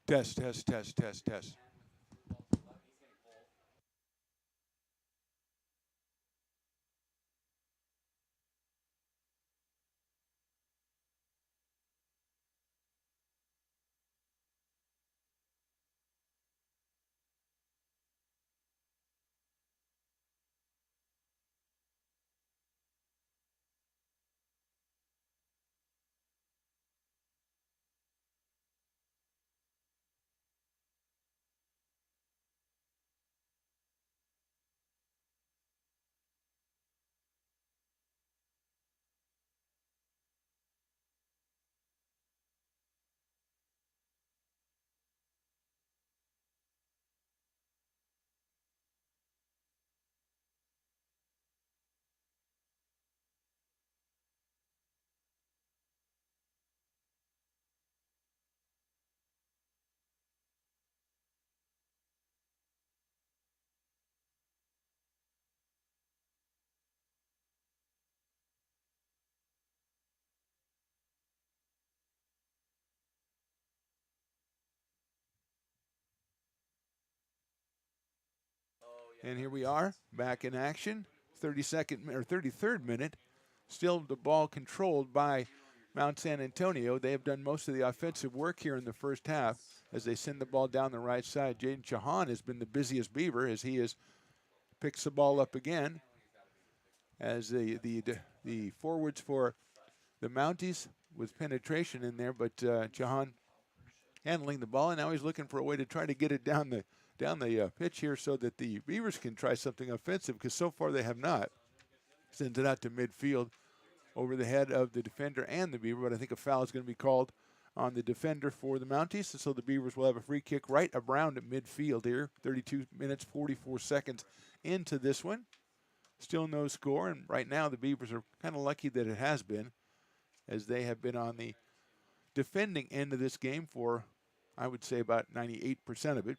Test, test, test, test, test. And here we are, back in action. 32nd or 33rd minute. Still the ball controlled by Mount San Antonio. They have done most of the offensive work here in the first half as they send the ball down the right side. Jaden Chahan has been the busiest Beaver as he has picks the ball up again. As the forwards for the Mounties with penetration in there, but Chahan handling the ball, and now he's looking for a way to try to get it down the pitch here so that the Beavers can try something offensive because so far they have not. Sends it out to midfield over the head of the defender and the Beaver, but I think a foul is going to be called on the defender for the Mounties, and so the Beavers will have a free kick right around midfield here. 32 minutes, 44 seconds into this one. Still no score, and right now the Beavers are kind of lucky that it has been, as they have been on the defending end of this game for, I would say, about 98% of it.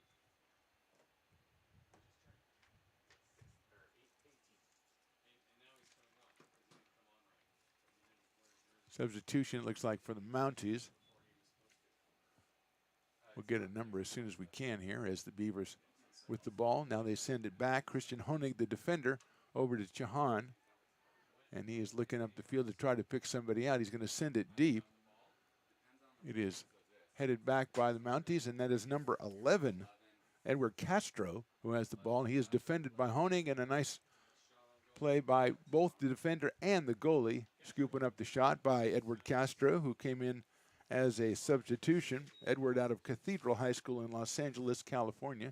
Substitution, it looks like, for the Mounties. We'll get a number as soon as we can here as the Beavers with the ball. Now they send it back. Christian Honig, the defender, over to Chahan. And he is looking up the field to try to pick somebody out. He's going to send it deep. It is headed back by the Mounties, and that is number 11, Edgar Castro, who has the ball. He is defended by Honig, and a nice play by both the defender and the goalie, scooping up the shot by Edward Castro, who came in as a substitution. Edward out of Cathedral High School in Los Angeles, California.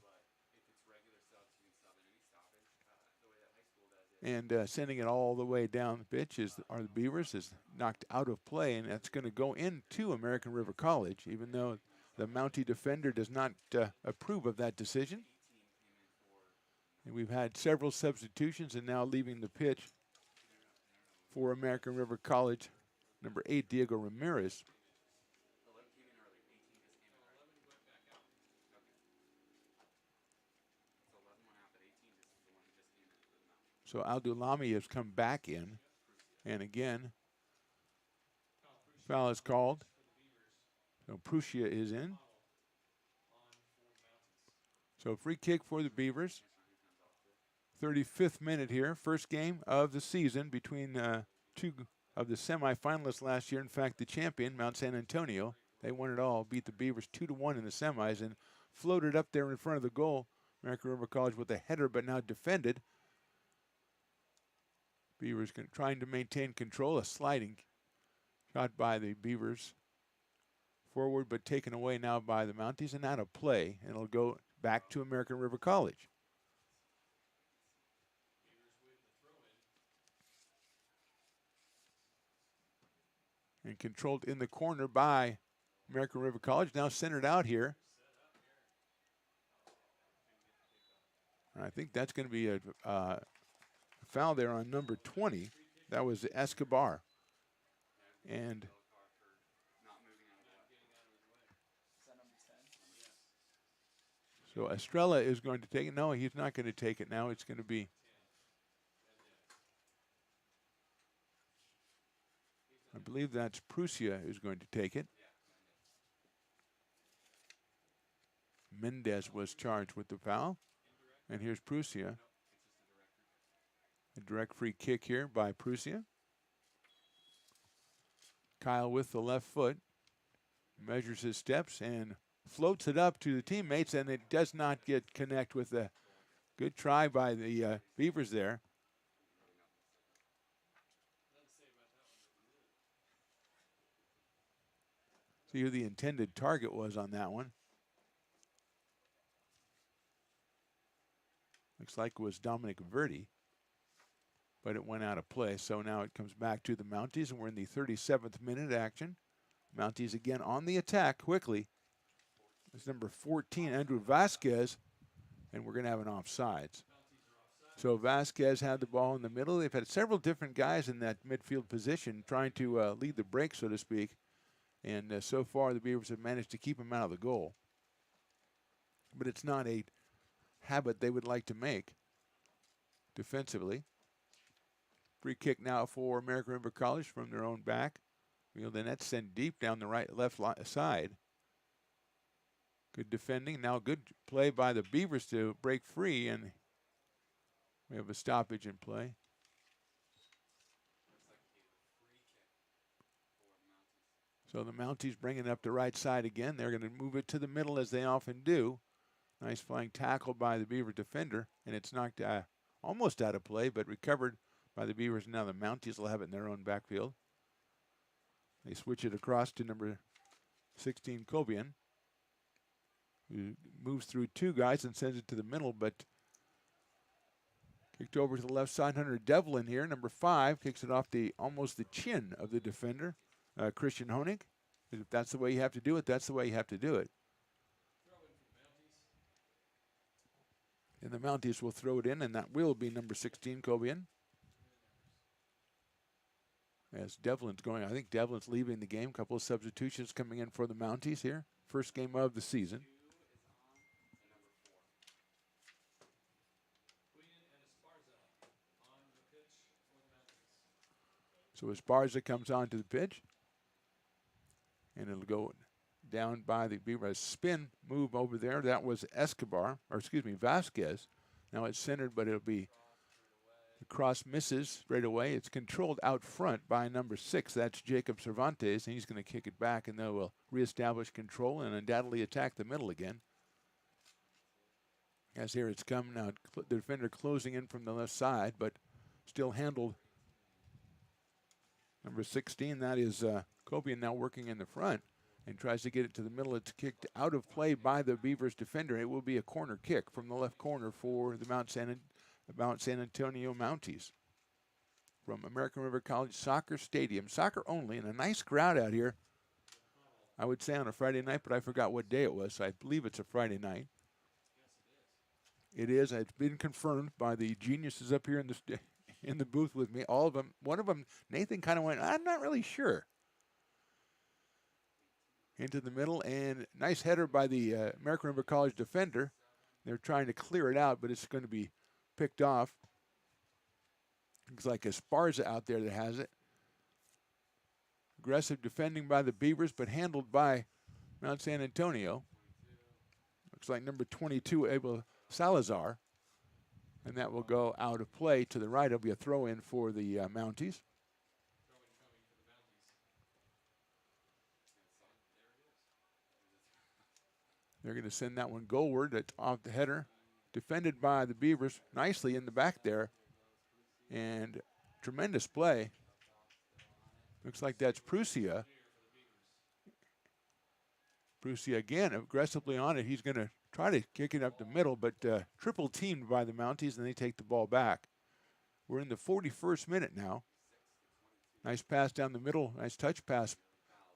And sending it all the way down the pitch are the Beavers, is knocked out of play, and that's going to go into American River College, even though the Mountie defender does not approve of that decision. And we've had several substitutions, and now leaving the pitch for American River College, number 8, Diego Ramirez. So Aldulami has come back in, and again, foul is called. So Prusia is in. So free kick for the Beavers. 35th minute here, first game of the season between two of the semifinalists last year. In fact, the champion, Mount San Antonio, they won it all, beat the Beavers 2-1 in the semis and floated up there in front of the goal. American River College with a header, but now defended. Beavers trying to maintain control, a sliding shot by the Beavers forward, but taken away now by the Mounties and out of play, and it'll go back to American River College. And controlled in the corner by American River College, now centered out here. And I think that's going to be a foul there on number 20. That was Escobar. And so Estrella is going to take it. No, he's not going to take it now. It's going to be I believe that's Prusia who's going to take it. Mendez was charged with the foul. And here's Prussia. A direct free kick here by Prussia. Kyle with the left foot. Measures his steps and floats it up to the teammates, and it does not connect with the good try by the Beavers there. See who the intended target was on that one. Looks like it was Dominic Verdi, but it went out of play. So now it comes back to the Mounties, and we're in the 37th minute action. Mounties again on the attack quickly. It's number 14, Andrew Vasquez, and we're going to have an offsides. So Vasquez had the ball in the middle. They've had several different guys in that midfield position trying to lead the break, so to speak. And so far, the Beavers have managed to keep him out of the goal. But it's not a habit they would like to make defensively. Free kick now for American River College from their own back. The net sent deep down the left side. Good defending. Now good play by the Beavers to break free, and we have a stoppage in play. So the Mounties bringing it up the right side again. They're going to move it to the middle as they often do. Nice flying tackle by the Beaver defender, and it's knocked almost out of play, but recovered by the Beavers. Now the Mounties will have it in their own backfield. They switch it across to number 16, Kobian, who moves through two guys and sends it to the middle, but kicked over to the left side. Hunter Devlin here, number 5, kicks it off almost the chin of the defender, Christian Honig. If that's the way you have to do it, that's the way you have to do it. And the Mounties will throw it in, and that will be number 16, Kobian. As Devlin's going, I think Devlin's leaving the game. A couple of substitutions coming in for the Mounties here. First game of the season. So Esparza comes onto the pitch, and it'll go down by the Beaver. Spin move over there. That was Vasquez. Now it's centered, but it'll be the cross misses straight away. It's controlled out front by number 6. That's Jacob Cervantes, and he's going to kick it back, and they will reestablish control and undoubtedly attack the middle again. As here it's come now, the defender closing in from the left side, but still handled. Number 16, that is Kobian, now working in the front and tries to get it to the middle. It's kicked out of play by the Beavers defender. It will be a corner kick from the left corner for the Mount San Antonio Mounties from American River College Soccer Stadium. Soccer only, and a nice crowd out here. I would say on a Friday night, but I forgot what day it was, so I believe it's a Friday night. It is. It's been confirmed by the geniuses up here in the booth with me. All of them. One of them, Nathan, kind of went, I'm not really sure. Into the middle, and nice header by the American River College defender. They're trying to clear it out, but it's going to be picked off. Looks like Esparza out there that has it. Aggressive defending by the Beavers, but handled by Mount San Antonio. Looks like number 22, Abel Salazar. And that will go out of play to the right. It'll be a throw-in for the Mounties. They're going to send that one goalward. It's off the header. Defended by the Beavers nicely in the back there. And tremendous play. Looks like that's Prussia. Prussia again aggressively on it. He's going to try to kick it up the middle, but triple teamed by the Mounties, and they take the ball back. We're in the 41st minute now. Nice pass down the middle. Nice touch pass.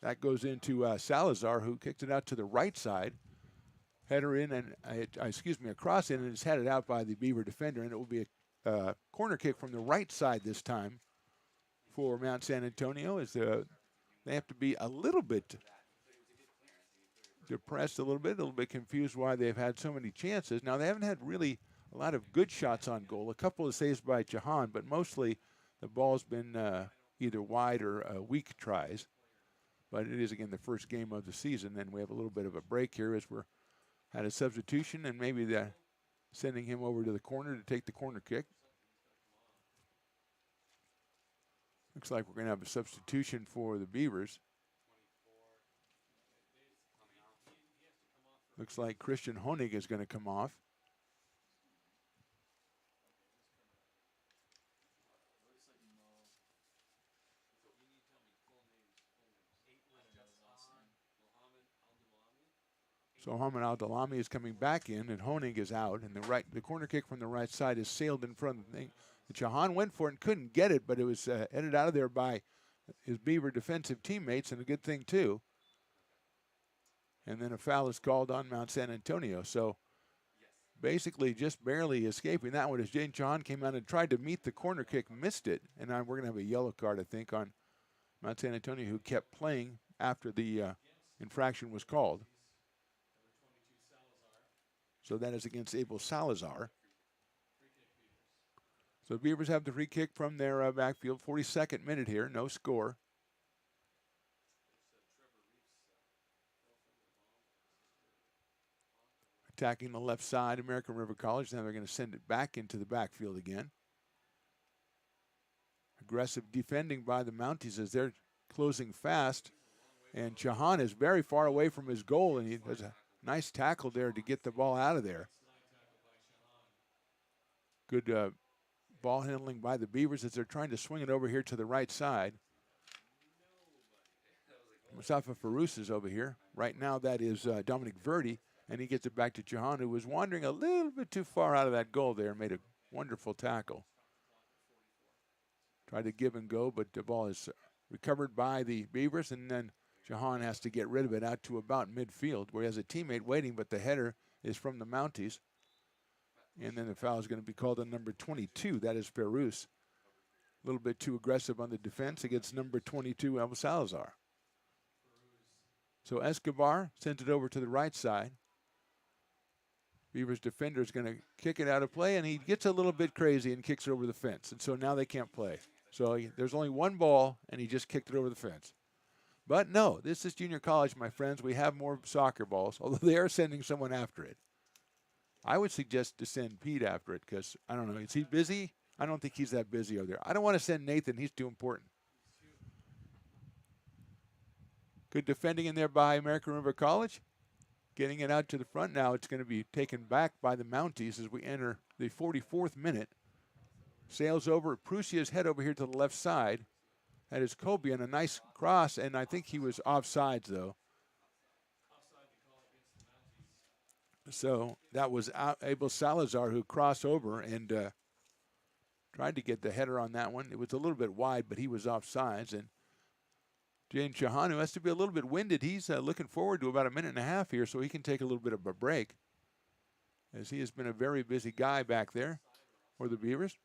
That goes into Salazar, who kicked it out to the right side. Header in and, a cross in, and it's headed out by the Beaver defender, and it will be a corner kick from the right side this time for Mount San Antonio, as they have to be a little bit depressed, a little bit confused why they've had so many chances. Now, they haven't had really a lot of good shots on goal. A couple of saves by Jahan, but mostly the ball's been either wide or weak tries. But it is, again, the first game of the season, and we have a little bit of a break here as we're had a substitution, and maybe they're sending him over to the corner to take the corner kick. Looks like we're going to have a substitution for the Beavers. Looks like Christian Honig is going to come off. So Mohamed Al-Dalami is coming back in, and Honig is out. And the corner kick from the right side is sailed in front of the thing. Jahan went for it and couldn't get it, but it was headed out of there by his Beaver defensive teammates, and a good thing too. And then a foul is called on Mount San Antonio. So basically just barely escaping that one as Jane Jahan came out and tried to meet the corner kick, missed it. And now we're going to have a yellow card, I think, on Mount San Antonio, who kept playing after the infraction was called. So that is against Abel Salazar. So Beavers have the free kick from their backfield. 42nd minute here, no score. Attacking the left side, American River College. Now they're going to send it back into the backfield again. Aggressive defending by the Mounties as they're closing fast. And Jahan is very far away from his goal, and he does a nice tackle there to get the ball out of there. Good ball handling by the Beavers as they're trying to swing it over here to the right side. Mustafa Farouz is over here. Right now that is Dominic Verdi, and he gets it back to Jahan, who was wandering a little bit too far out of that goal there, made a wonderful tackle. Tried to give and go, but the ball is recovered by the Beavers, and then Jahan has to get rid of it out to about midfield, where he has a teammate waiting, but the header is from the Mounties. And then the foul is going to be called on number 22. That is Farouz. A little bit too aggressive on the defense against number 22, Abel Salazar. So Escobar sends it over to the right side. Beavers defender is going to kick it out of play, and he gets a little bit crazy and kicks it over the fence. And so now they can't play. So there's only one ball, and he just kicked it over the fence. But no, this is junior college, my friends. We have more soccer balls, although they are sending someone after it. I would suggest to send Pete after it because, I don't know, is he busy? I don't think he's that busy over there. I don't want to send Nathan. He's too important. Good defending in there by American River College. Getting it out to the front now. It's going to be taken back by the Mounties as we enter the 44th minute. Sails over. Prusia's head over here to the left side. That is Kobe on a nice cross, and I think he was offsides, though. So that was Abel Salazar who crossed over and tried to get the header on that one. It was a little bit wide, but he was offsides. And Jane Jahan, who has to be a little bit winded, he's looking forward to about a minute and a half here so he can take a little bit of a break, as he has been a very busy guy back there for the Beavers.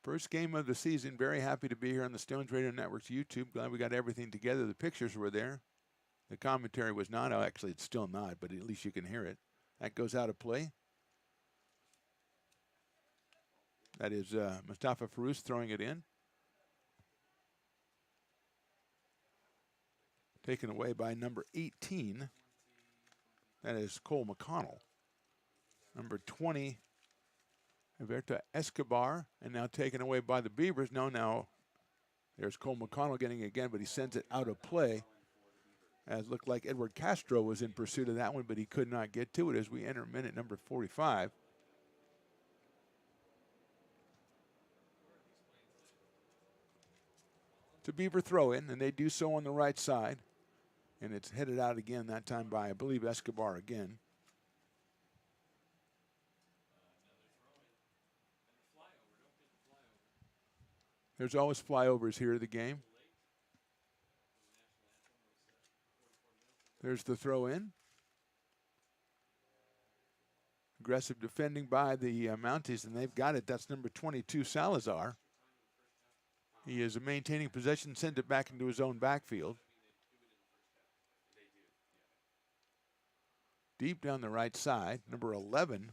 First game of the season. Very happy to be here on the Stones Radio Network's YouTube. Glad we got everything together. The pictures were there. The commentary was not. Oh, actually, it's still not, but at least you can hear it. That goes out of play. That is Mustafa Farouz throwing it in. Taken away by number 18. That is Cole McConnell. Number 20. Alberto Escobar, and now taken away by the Beavers. Now there's Cole McConnell getting it again, but he sends it out of play. As it looked like Edward Castro was in pursuit of that one, but he could not get to it as we enter minute number 45. It's a Beaver throw-in, and they do so on the right side. And it's headed out again, that time by, I believe, Escobar again. There's always flyovers here at the game. There's the throw in. Aggressive defending by the Mounties, and they've got it. That's number 22, Salazar. He is maintaining possession, sent it back into his own backfield. Deep down the right side, number 11,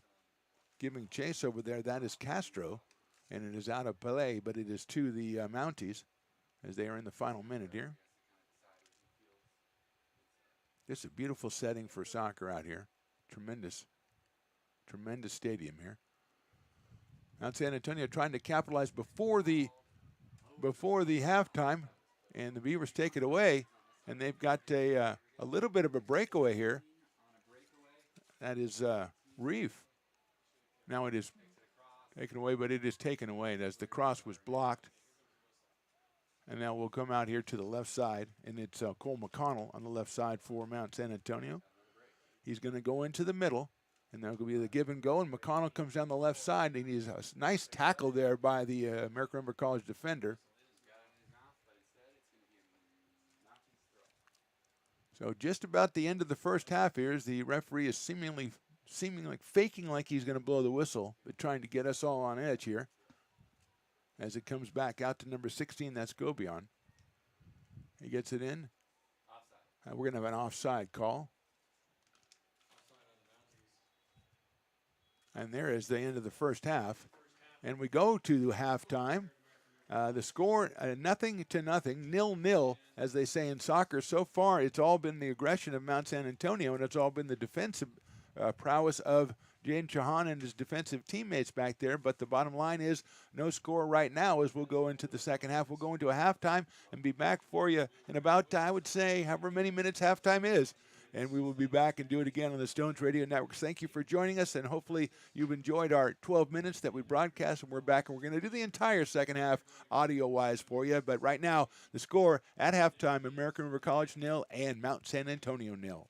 giving chase over there. That is Castro. And it is out of play, but it is to the Mounties as they are in the final minute here. This is a beautiful setting for soccer out here. Tremendous stadium here. Mount San Antonio trying to capitalize before the halftime, and the Beavers take it away, and they've got a little bit of a breakaway here. That is Reef. Now it is taken away, but it is taken away as the cross was blocked. And now we'll come out here to the left side, and it's Cole McConnell on the left side for Mount San Antonio. He's going to go into the middle, and there'll be the give and go, and McConnell comes down the left side, and he's a nice tackle there by the American River College defender. So just about the end of the first half here, as the referee is seemingly faking like he's going to blow the whistle, but trying to get us all on edge here. As it comes back out to number 16, that's Gobion. He gets it in. We're going to have an offside call. And there is the end of the first half. And we go to halftime. The score, 0-0, 0-0, as they say in soccer. So far, it's all been the aggression of Mount San Antonio, and it's all been the defensive prowess of Jaden Chahan and his defensive teammates back there. But the bottom line is no score right now as we'll go into the second half. We'll go into a halftime and be back for you in about, I would say, however many minutes halftime is. And we will be back and do it again on the Stones Radio Network. Thank you for joining us, and hopefully you've enjoyed our 12 minutes that we broadcast, and we're back, and we're going to do the entire second half audio-wise for you. But right now, the score at halftime, American River College 0 and Mount San Antonio 0.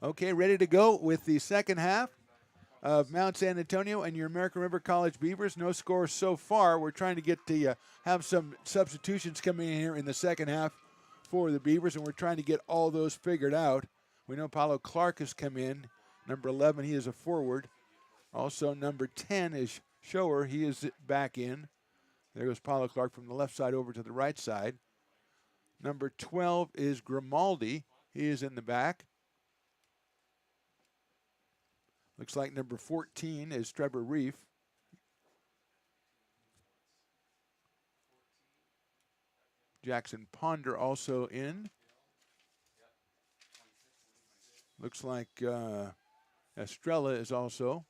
Okay, ready to go with the second half of Mount San Antonio and your American River College Beavers. No score so far. We're trying to get the have some substitutions coming in here in the second half for the Beavers, and we're trying to get all those figured out. We know Paulo Clark has come in. Number 11, he is a forward. Also, number 10 is Shower. He is back in. There goes Paulo Clark from the left side over to the right side. Number 12 is Grimaldi. He is in the back. Looks like number 14 is Trevor Reef. Jackson Ponder also in. Looks like Estrella is also.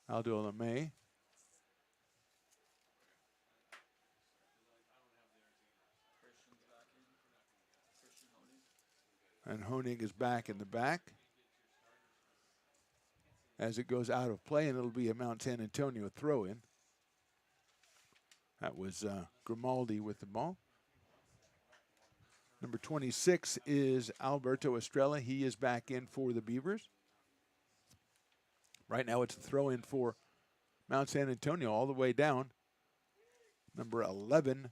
Aldo LeMay. And Honig is back in the back as it goes out of play, and it'll be a Mount San Antonio throw-in. That was Grimaldi with the ball. Number 26 is Alberto Estrella. He is back in for the Beavers. Right now it's a throw-in for Mount San Antonio all the way down. Number 11,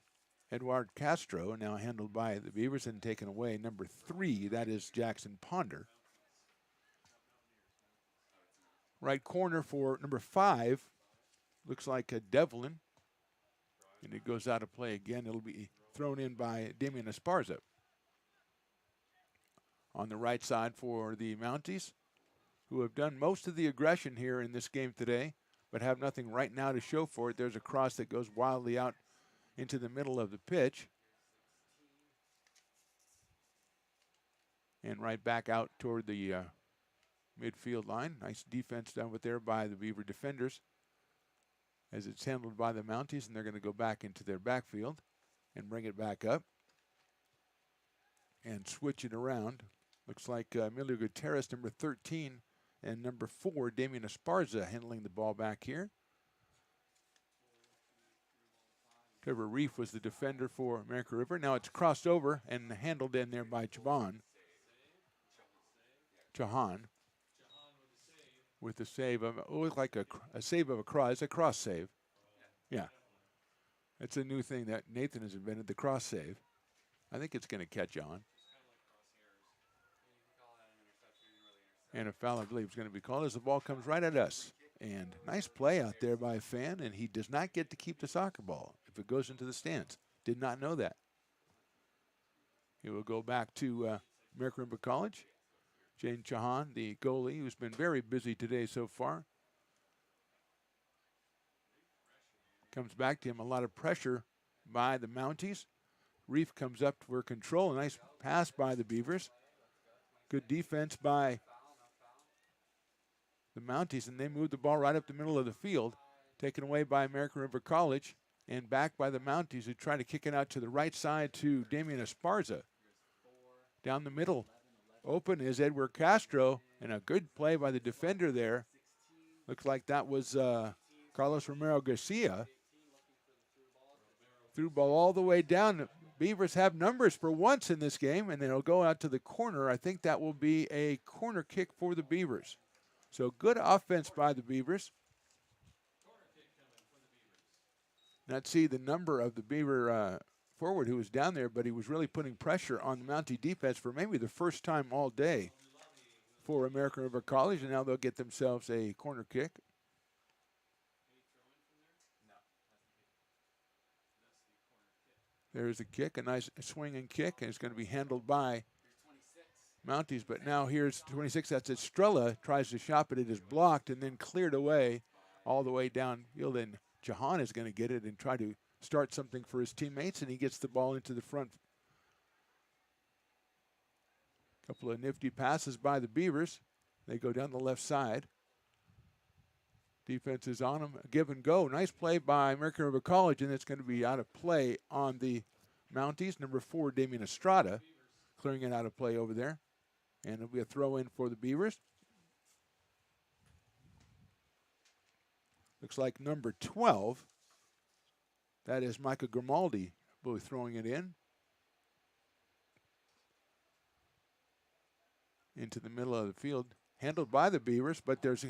Eduard Castro, now handled by the Beavers and taken away. Number 3, that is Jackson Ponder. Right corner for number 5, looks like a Devlin. And it goes out of play again. It'll be thrown in by Damian Esparza. On the right side for the Mounties, who have done most of the aggression here in this game today, but have nothing right now to show for it. There's a cross that goes wildly out into the middle of the pitch. And right back out toward the midfield line. Nice defense done with there by the Beaver defenders as it's handled by the Mounties, and they're going to go back into their backfield and bring it back up and switch it around. Looks like Emilio Gutierrez, number 13, and number 4, Damian Esparza, handling the ball back here. Trevor Reef was the defender for American River. Now it's crossed over and handled in there by Chahan with the save of, it looked like a save of a cross. It's a cross save. Yeah. It's a new thing that Nathan has invented, the cross save. I think it's going to catch on. And a foul, I believe, is going to be called as the ball comes right at us. And nice play out there by a fan, and he does not get to keep the soccer ball if it goes into the stands. Did not know that. He will go back to American River College. Jane Chahan, the goalie, who's been very busy today so far. Comes back to him, a lot of pressure by the Mounties. Reef comes up for control. A nice pass by the Beavers. Good defense by the Mounties, and they moved the ball right up the middle of the field. Taken away by American River College and back by the Mounties, who try to kick it out to the right side to Damian Esparza. Down the middle, open is Edgar Castro, and a good play by the defender there. Looks like that was Carlos Romero Garcia. Through ball all the way down. Beavers have numbers for once in this game, and it'll go out to the corner. I think that will be a corner kick for the Beavers. So good offense by the Beavers. Not see the number of the Beaver forward who was down there, but he was really putting pressure on the Mountie defense for maybe the first time all day for American River College, and now they'll get themselves a corner kick. There's a kick, a nice swinging kick, and it's going to be handled by Mounties. But now here's 26. That's Estrella. Tries to shop it. It is blocked and then cleared away all the way downfield. And Chahan is going to get it and try to start something for his teammates, and he gets the ball into the front. Couple of nifty passes by the Beavers. They go down the left side. Defense is on them. Give and go. Nice play by American River College, and it's going to be out of play on the Mounties. Number 4, Damian Estrada, clearing it out of play over there. And it'll be a throw in for the Beavers. Looks like number 12. That is Micah Grimaldi Both throwing it into the middle of the field. Handled by the Beavers, but there's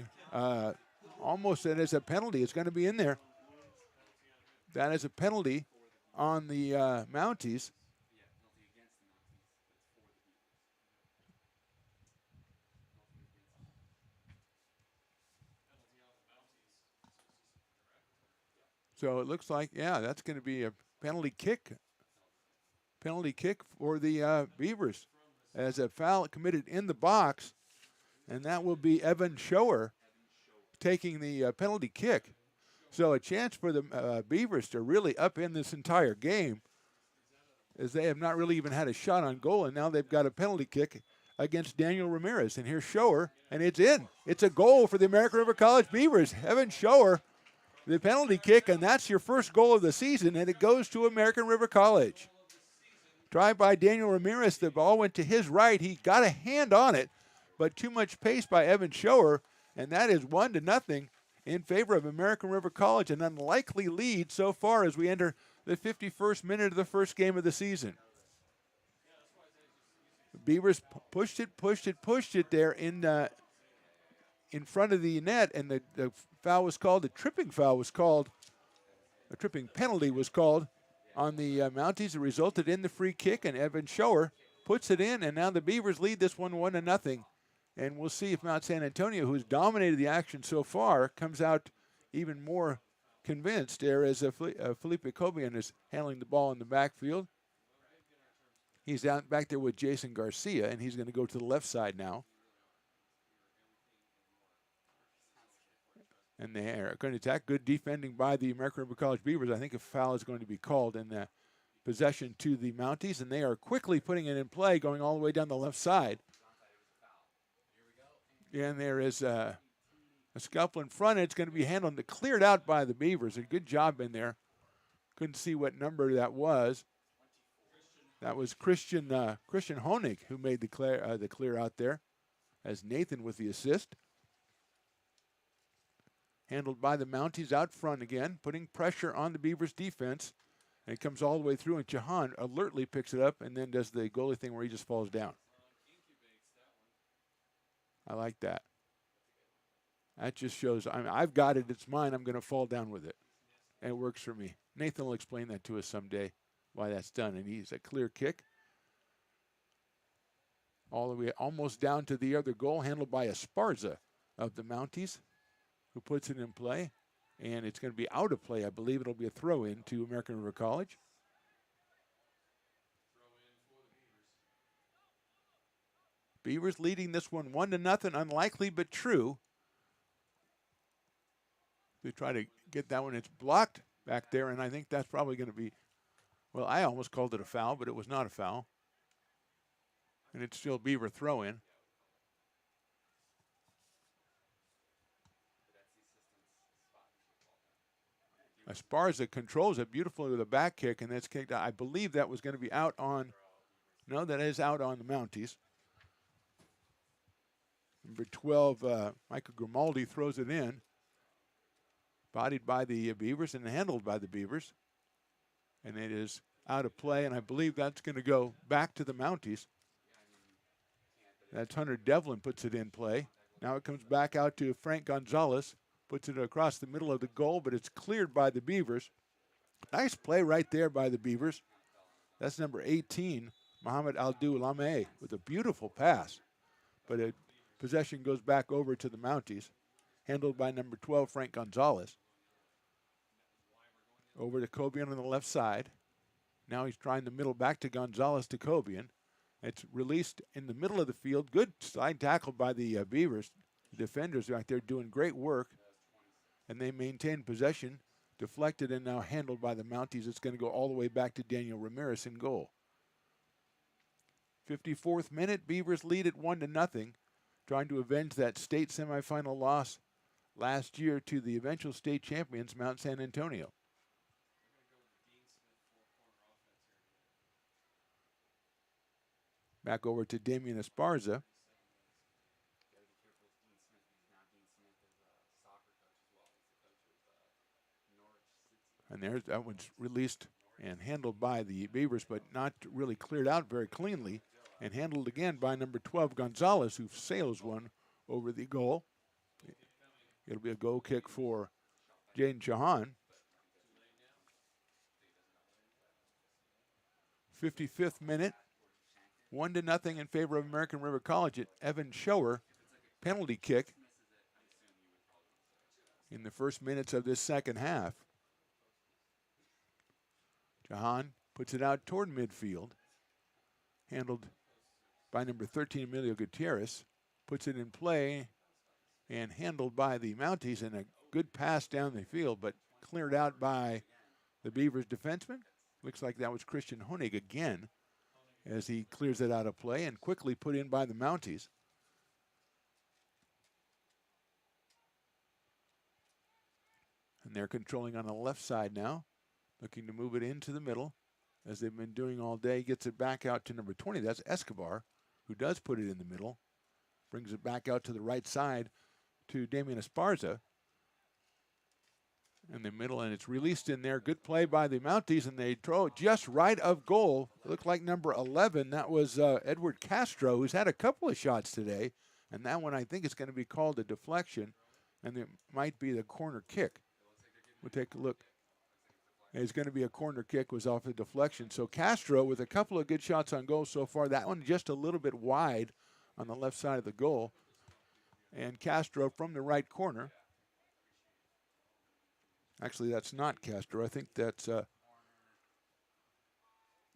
almost it as a penalty. It's going to be in there. That is a penalty on the Mounties. So it looks like, yeah, that's going to be a penalty kick. Penalty kick for the Beavers as a foul committed in the box. And that will be Evan Shower taking the penalty kick. So a chance for the Beavers to really up in this entire game, as they have not really even had a shot on goal, and now they've got a penalty kick against Daniel Ramirez. And here's Shower, and it's in. It's a goal for the American River College Beavers. Evan Shower, the penalty kick, and that's your first goal of the season, and it goes to American River College. Drive by Daniel Ramirez. The ball went to his right. He got a hand on it, but too much pace by Evan Shower, and that is 1-0 in favor of American River College, an unlikely lead so far as we enter the 51st minute of the first game of the season. The Beavers pushed it there in front of the net, and the foul was called. The tripping foul was called. A tripping penalty was called on the Mounties. It resulted in the free kick, and Evan Shower puts it in, and now the Beavers lead this one 1-0. And we'll see if Mount San Antonio, who's dominated the action so far, comes out even more convinced there as Felipe Cobian is handling the ball in the backfield. He's down back there with Jason Garcia, and he's going to go to the left side now. And they are going to attack. Good defending by the American River College Beavers. I think a foul is going to be called in the possession to the Mounties, and they are quickly putting it in play, going all the way down the left side. And there is a scuffle in front. It's going to be handled and cleared out by the Beavers. A good job in there. Couldn't see what number that was. That was Christian Honig who made the clear out there, as Nathan with the assist. Handled by the Mounties out front again, putting pressure on the Beavers' defense. And it comes all the way through, and Jahan alertly picks it up and then does the goalie thing where he just falls down. I like that. That just shows I've got it. It's mine. I'm going to fall down with it. And it works for me. Nathan will explain that to us someday, why that's done. And he's a clear kick. All the way almost down to the other goal, handled by Esparza of the Mounties, who puts it in play. And it's going to be out of play. I believe it'll be a throw-in to American River College. Beavers leading this one 1-0, unlikely but true. They try to get that one. It's blocked back there, and I think that's probably going to be, well, I almost called it a foul, but it was not a foul. And it's still Beaver throw-in. Esparza controls it beautifully with a back kick, and that's kicked out. I believe that was going to be out on, no, that is out on the Mounties. Number 12, Michael Grimaldi throws it in. Bodied by the Beavers and handled by the Beavers. And it is out of play, and I believe that's going to go back to the Mounties. That's Hunter Devlin puts it in play. Now it comes back out to Frank Gonzalez. Puts it across the middle of the goal, but it's cleared by the Beavers. Nice play right there by the Beavers. That's number 18, Mohamed Aldu-Lameh, with a beautiful pass. But possession goes back over to the Mounties, handled by number 12, Frank Gonzalez. Over to Cobian on the left side. Now he's trying the middle back to Gonzalez to Cobian. It's released in the middle of the field. Good side tackle by the Beavers. The defenders back there doing great work. And they maintain possession. Deflected and now handled by the Mounties. It's going to go all the way back to Daniel Ramirez in goal. 54th minute, Beavers lead at 1-0. Trying to avenge that state semifinal loss last year to the eventual state champions, Mount San Antonio. Back over to Damian Esparza. And there's that one's released and handled by the Beavers, but not really cleared out very cleanly, and handled again by number 12, Gonzalez, who sails one over the goal. It'll be a goal kick for Jaden Jahan. 55th minute, 1-0 in favor of American River College at Evan Shower. Penalty kick in the first minutes of this second half. Jahan puts it out toward midfield. Handled by number 13, Emilio Gutierrez. Puts it in play and handled by the Mounties, and a good pass down the field, but cleared out by the Beavers defenseman. Looks like that was Christian Honig again as he clears it out of play and quickly put in by the Mounties. And they're controlling on the left side now, looking to move it into the middle as they've been doing all day. Gets it back out to number 20. That's Escobar, who does put it in the middle. Brings it back out to the right side to Damian Esparza in the middle, and it's released in there. Good play by the Mounties, and they throw it just right of goal. It looked like number 11. That was Edward Castro, who's had a couple of shots today, and that one I think is going to be called a deflection, and it might be the corner kick. We'll take a look. It's going to be a corner kick, was off a deflection. So Castro with a couple of good shots on goal so far. That one just a little bit wide on the left side of the goal. And Castro from the right corner. Actually, that's not Castro. I think that's a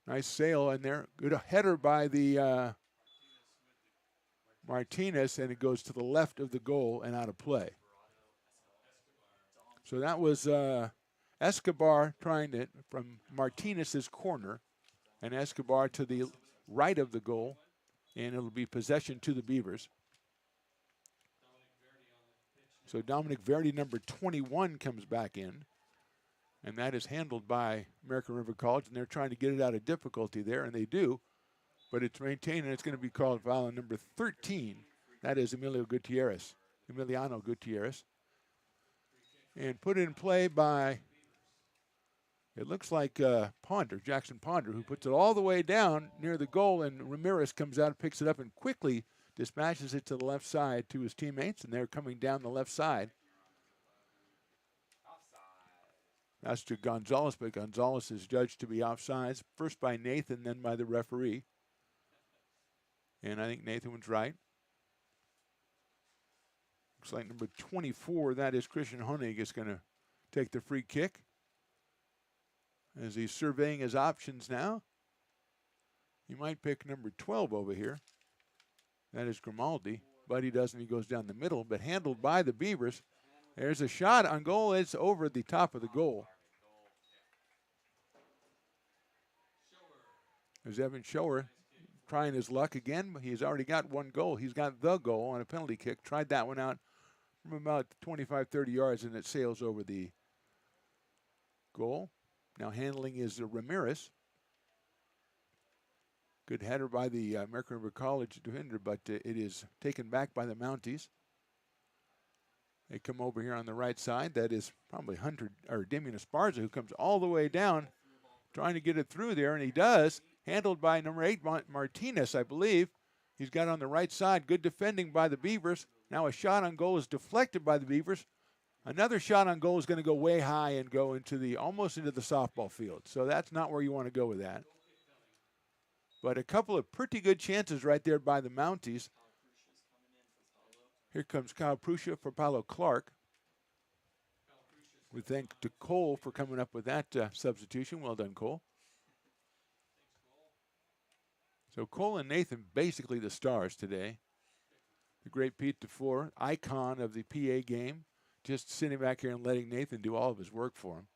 nice sail in there. Good header by the Martinez, and it goes to the left of the goal and out of play. So that was Escobar trying it from Martinez's corner, and Escobar to the right of the goal, and it'll be possession to the Beavers. So Dominic Verdi, number 21, comes back in, and that is handled by American River College, and they're trying to get it out of difficulty there, and they do, but it's maintained, and it's going to be called foul on number 13. That is Emiliano Gutierrez. And put in play by, it looks like Jackson Ponder, who puts it all the way down near the goal, and Ramirez comes out and picks it up and quickly dispatches it to the left side to his teammates, and they're coming down the left side. That's to Gonzalez, but Gonzalez is judged to be offsides, first by Nathan, then by the referee. And I think Nathan was right. Looks like number 24, that is Christian Honig, is going to take the free kick as he's surveying his options now. He might pick number 12 over here. That is Grimaldi, but he doesn't. He goes down the middle, but handled by the Beavers. There's a shot on goal. It's over the top of the goal. There's Evan Shower trying his luck again. He's already got one goal. He's got the goal on a penalty kick. Tried that one out from about 25, 30 yards, and it sails over the goal. Now handling is Ramirez. Good header by the American River College defender, but it is taken back by the Mounties. They come over here on the right side. That is probably Damian Esparza, who comes all the way down, trying to get it through there, and he does. Handled by number 8, Martinez, I believe. He's got on the right side. Good defending by the Beavers. Now a shot on goal is deflected by the Beavers. Another shot on goal is going to go way high and go into almost into the softball field. So that's not where you want to go with that. But a couple of pretty good chances right there by the Mounties. Here comes Kyle Prusha for Paulo Clark. We thank to Cole for coming up with that substitution. Well done, Cole. So Cole and Nathan basically the stars today. The great Pete DeFore, icon of the PA game, just sitting back here and letting Nathan do all of his work for him,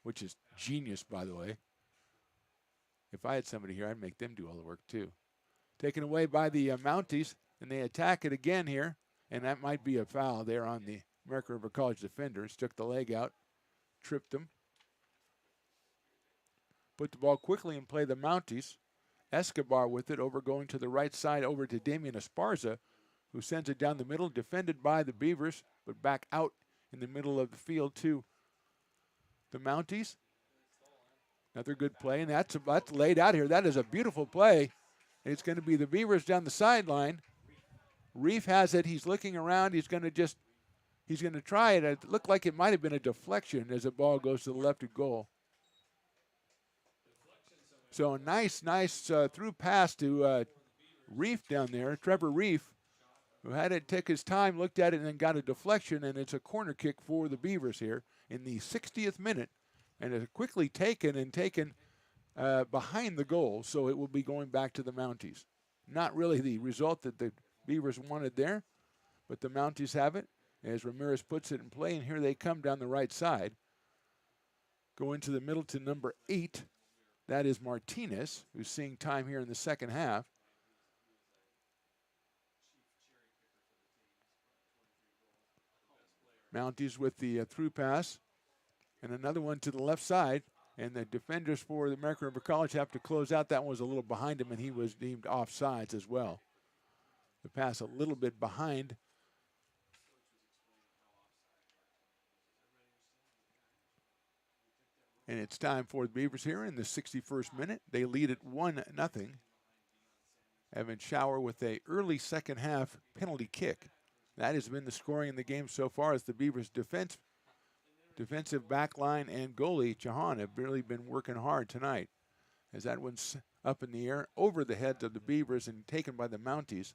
which is genius, by the way. If I had somebody here, I'd make them do all the work too. Taken away by the Mounties, and they attack it again here, and that might be a foul there on the American River College defenders. Took the leg out, tripped them. Put the ball quickly in play the Mounties. Escobar with it, going to the right side over to Damian Esparza, who sends it down the middle, defended by the Beavers, but back out in the middle of the field to the Mounties. Another good play, and that's laid out here. That is a beautiful play. It's going to be the Beavers down the sideline. Reef has it. He's looking around. He's going to try it. It looked like it might have been a deflection as the ball goes to the left of goal. So a nice through pass to Reef down there, Trevor Reef, who had it take his time, looked at it, and then got a deflection, and it's a corner kick for the Beavers here in the 60th minute. And it's quickly taken behind the goal, so it will be going back to the Mounties. Not really the result that the Beavers wanted there, but the Mounties have it as Ramirez puts it in play, and here they come down the right side. Go into the middle to number 8. That is Martinez, who's seeing time here in the second half. Mounties with the through pass. And another one to the left side. And the defenders for the American River College have to close out. That one was a little behind him, and he was deemed offsides as well. The pass a little bit behind. And it's time for the Beavers here in the 61st minute. They lead at 1-0. Evan Schauer with a early second half penalty kick. That has been the scoring in the game so far as the Beavers defensive back line and goalie Chahan have really been working hard tonight. As that one's up in the air over the heads of the Beavers and taken by the Mounties.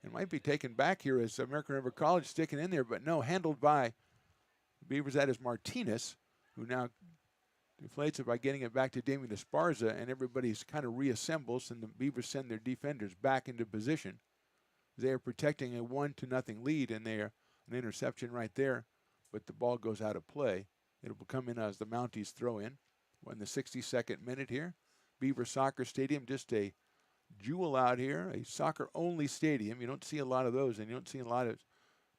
It might be taken back here as American River College sticking in there, but no, handled by the Beavers. That is Martinez, who now deflates it by getting it back to Damian Esparza, and everybody's kind of reassembles, and the Beavers send their defenders back into position. They are protecting a 1-0 lead, and they are an interception right there, but the ball goes out of play. It'll come in as the Mounties throw in. We're in the 62nd minute here. Beaver Soccer Stadium, just a jewel out here, a soccer-only stadium. You don't see a lot of those, and you don't see a lot as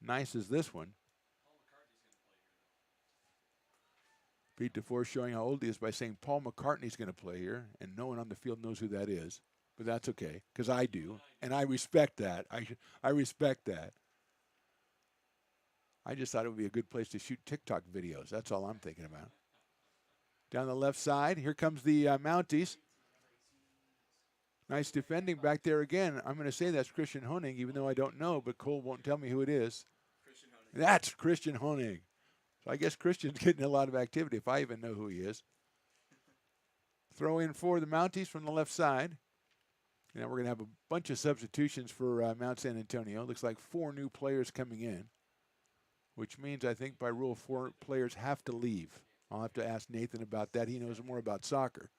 nice as this one. Pete DeFore showing how old he is by saying Paul McCartney's going to play here, and no one on the field knows who that is. But that's okay, because I do, and I respect that. I respect that. I just thought it would be a good place to shoot TikTok videos. That's all I'm thinking about. Down the left side, here comes the Mounties. Nice defending back there again. I'm going to say that's Christian Honing, even though I don't know, but Cole won't tell me who it is. That's Christian Honing. So I guess Christian's getting a lot of activity, if I even know who he is. Throw in for the Mounties from the left side. Now we're going to have a bunch of substitutions for Mount San Antonio. Looks like 4 new players coming in, which means I think by rule 4 players have to leave. I'll have to ask Nathan about that. He knows more about soccer.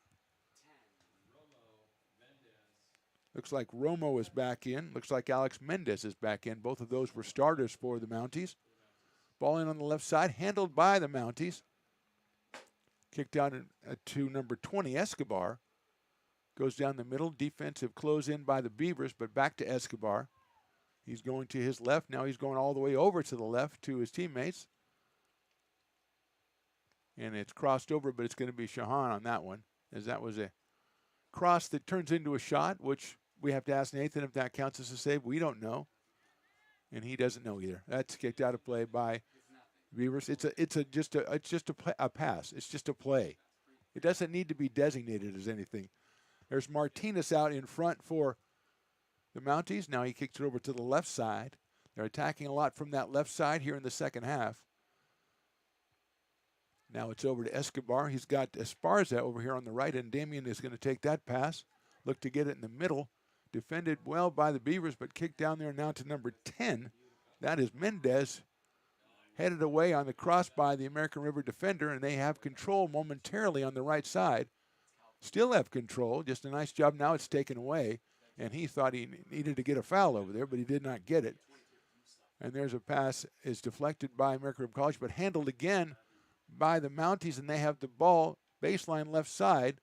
Looks like Romo is back in. Looks like Alex Mendez is back in. Both of those were starters for the Mounties. Ball in on the left side, handled by the Mounties. Kicked out to number 20, Escobar. Goes down the middle. Defensive close in by the Beavers, but back to Escobar. He's going to his left. Now he's going all the way over to the left to his teammates. And it's crossed over, but it's going to be Shahan on that one, as that was a cross that turns into a shot, which we have to ask Nathan if that counts as a save. We don't know, and he doesn't know either. That's kicked out of play by Beavers. It's just a pass. It's just a play. It doesn't need to be designated as anything. There's Martinez out in front for the Mounties. Now he kicks it over to the left side. They're attacking a lot from that left side here in the second half. Now it's over to Escobar. He's got Esparza over here on the right, and Damian is going to take that pass. Look to get it in the middle. Defended well by the Beavers, but kicked down there now to number 10. That is Mendez. Headed away on the cross by the American River defender, and they have control momentarily on the right side. Still have control. Just a nice job. Now it's taken away, and he thought he needed to get a foul over there, but he did not get it. And there's a pass. Is deflected by American River College, but handled again by the Mounties, and they have the ball baseline left side.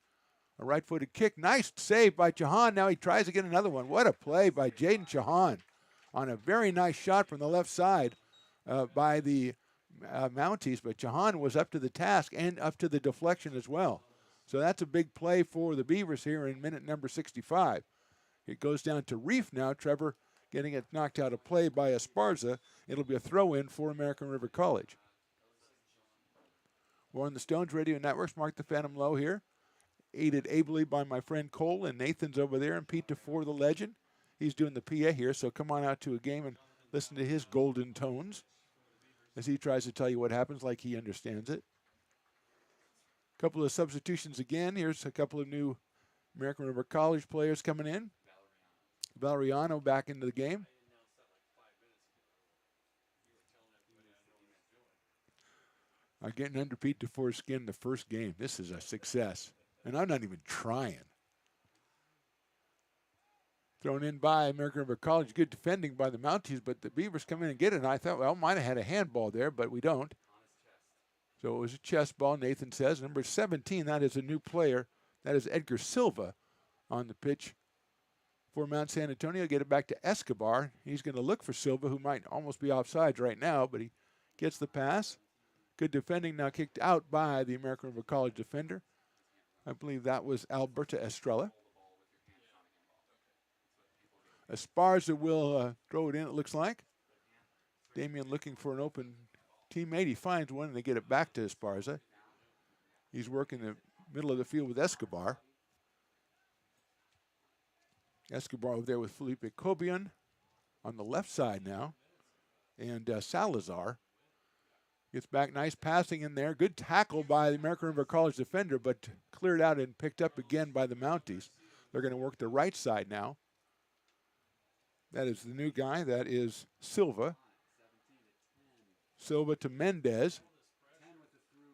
A right-footed kick. Nice save by Chahan. Now he tries to get another one. What a play by Jaden Chahan on a very nice shot from the left side by the Mounties. But Chahan was up to the task and up to the deflection as well. So that's a big play for the Beavers here in minute number 65. It goes down to Reef now. Trevor getting it knocked out of play by Esparza. It'll be a throw-in for American River College. We're on the Stones Radio Networks. Mark the Phantom Low here. Aided ably by my friend Cole, and Nathan's over there, and Pete DeFore, the legend. He's doing the PA here, so come on out to a game and listen to his golden tones as he tries to tell you what happens like he understands it. A couple of substitutions again. Here's a couple of new American River College players coming in. Valeriano back into the game. I'm getting under Pete DeFore's skin the first game. This is a success, and I'm not even trying. Thrown in by American River College. Good defending by the Mounties, but the Beavers come in and get it, and I thought, well, might have had a handball there, but we don't. So it was a chest ball, Nathan says. Number 17, that is a new player. That is Edgar Silva on the pitch for Mount San Antonio. Get it back to Escobar. He's going to look for Silva, who might almost be offsides right now, but he gets the pass. Good defending, now kicked out by the American River College defender. I believe that was Alberta Estrella. Esparza will throw it in, it looks like. Damian looking for an open teammate. He finds one, and they get it back to Esparza. He's working the middle of the field with Escobar. Escobar over there with Felipe Cobian on the left side now. And Salazar gets back, nice passing in there. Good tackle by the American River College defender, but cleared out and picked up again by the Mounties. They're going to work the right side now. That is the new guy. That is Silva. Silva to Mendez.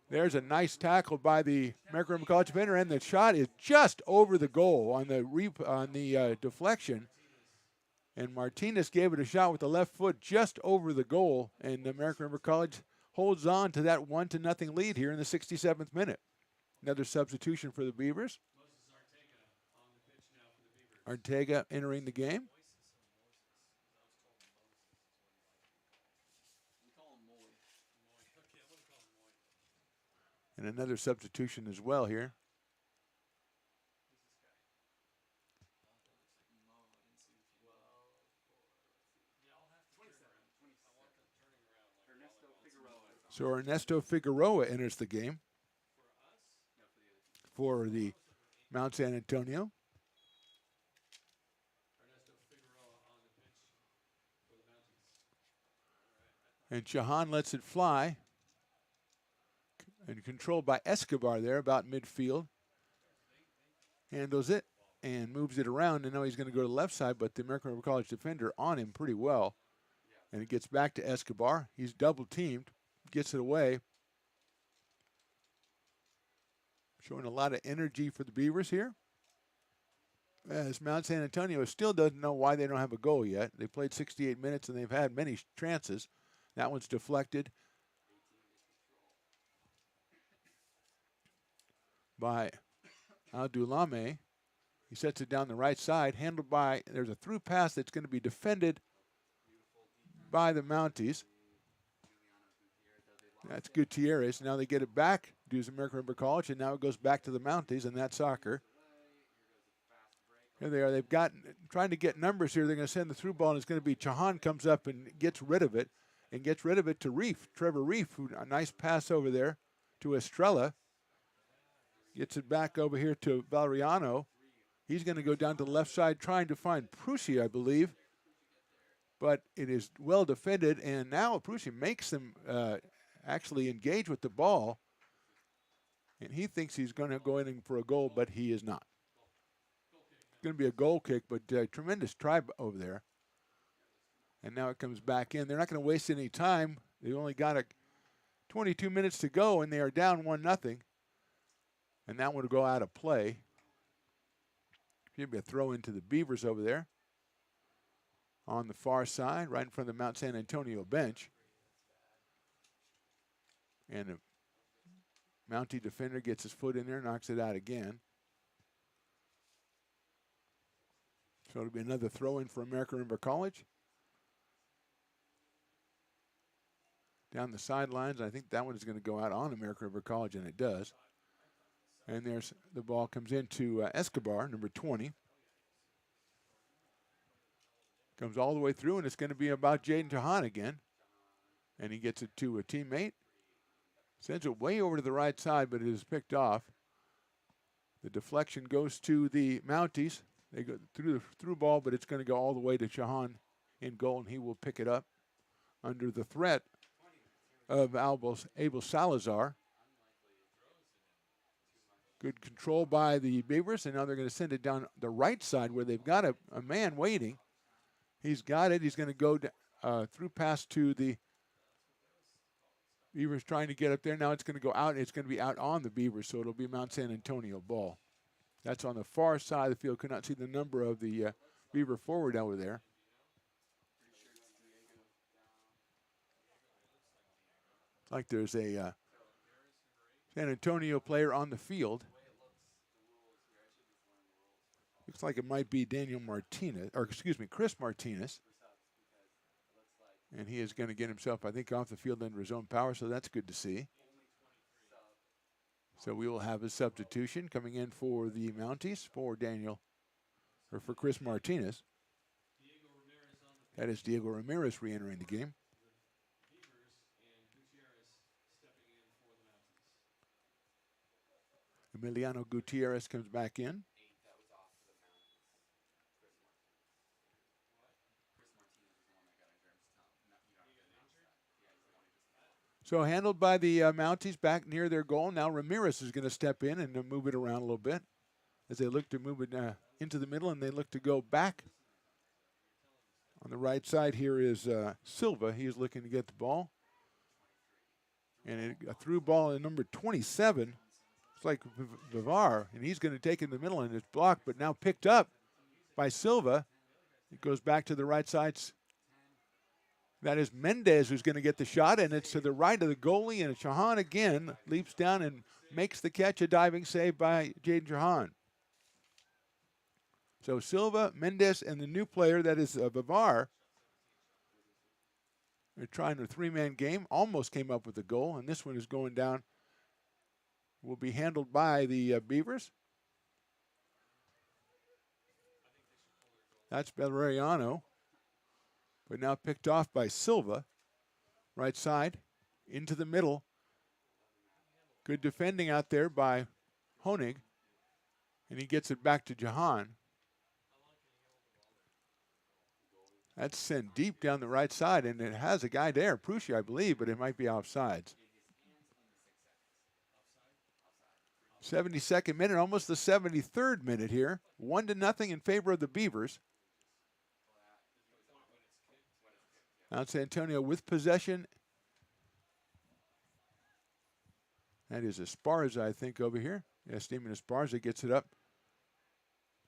There's a nice tackle by the American River College defender, and the shot is just over the goal on the deflection. And Martinez gave it a shot with the left foot just over the goal, and the American River College holds on to that 1-0 lead here in the 67th minute. Another substitution for the Beavers. Arteaga entering the game. And another substitution as well here. So Ernesto Figueroa enters the game for the Mount San Antonio. And Chahan lets it fly. And controlled by Escobar there about midfield. Handles it and moves it around. And now he's going to go to the left side, but the American River College defender on him pretty well. And it gets back to Escobar. He's double teamed. Gets it away. Showing a lot of energy for the Beavers here. As Mount San Antonio still doesn't know why they don't have a goal yet. They played 68 minutes and they've had many chances. That one's deflected by Aldulame. He sets it down the right side, handled by, there's a through pass that's going to be defended by the Mounties. That's Gutierrez. Now they get it back, does American River College, and now it goes back to the Mounties, and that's soccer. Here they are. They've got, trying to get numbers here. They're going to send the through ball, and it's going to be Chahan comes up and gets rid of it, to Reef, Trevor Reef, who a nice pass over there to Estrella. Gets it back over here to Valeriano. He's going to go down to the left side trying to find Prusi, I believe. But it is well defended, and now Prusi makes them actually engage with the ball. And he thinks he's going to go in for a goal, but he is not. It's going to be a goal kick, but tremendous try over there. And now it comes back in. They're not going to waste any time. They've only got 22 minutes to go, and they are down 1-0. And that one will go out of play. Should be a throw into the Beavers over there on the far side, right in front of the Mount San Antonio bench. And the Mountie defender gets his foot in there, knocks it out again. So it'll be another throw in for American River College. Down the sidelines, I think that one is going to go out on American River College, and it does. And there's the ball comes into Escobar, number 20. Comes all the way through, and it's going to be about Jaden Chahan again. And he gets it to a teammate. Sends it way over to the right side, but it is picked off. The deflection goes to the Mounties. They go through the through ball, but it's going to go all the way to Jahan in goal, and he will pick it up under the threat of Abel Salazar. Good control by the Beavers, and now they're going to send it down the right side where they've got a man waiting. He's got it. He's going to go through pass to the Beavers trying to get up there. Now it's going to go out. It's going to be out on the Beavers, so it'll be Mount San Antonio ball. That's on the far side of the field. Could not see the number of the Beaver forward over there. Like there's a San Antonio player on the field. Looks like it might be Daniel Martinez, or excuse me, Chris Martinez. And he is going to get himself, I think, off the field under his own power, so that's good to see. So we will have a substitution coming in for the Mounties for Chris Martinez. That is Diego Ramirez re-entering the game. Emiliano Gutierrez comes back in. So handled by the Mounties back near their goal. Now Ramirez is going to step in and move it around a little bit as they look to move it into the middle, and they look to go back. On the right side here is Silva. He is looking to get the ball. And a through ball in number 27. It's like Vivar, and he's going to take it in the middle, and it's blocked, but now picked up by Silva. It goes back to the right side. That is Mendez who's going to get the shot, and it's to the right of the goalie, and Jahan again leaps down and makes the catch, a diving save by Jaden Jahan. So Silva, Mendez, and the new player, that is Vivar. They're trying a three-man game, almost came up with the goal, and this one is going down. Will be handled by the Beavers. That's Belleriano. But now picked off by Silva. Right side, into the middle. Good defending out there by Honig. And he gets it back to Jahan. That's sent deep down the right side, and it has a guy there, Prushy, I believe, but it might be offsides. 72nd minute, almost the 73rd minute here. 1-0 in favor of the Beavers. Mount San Antonio with possession. That is Esparza, I think, over here. Yes, Steven Esparza gets it up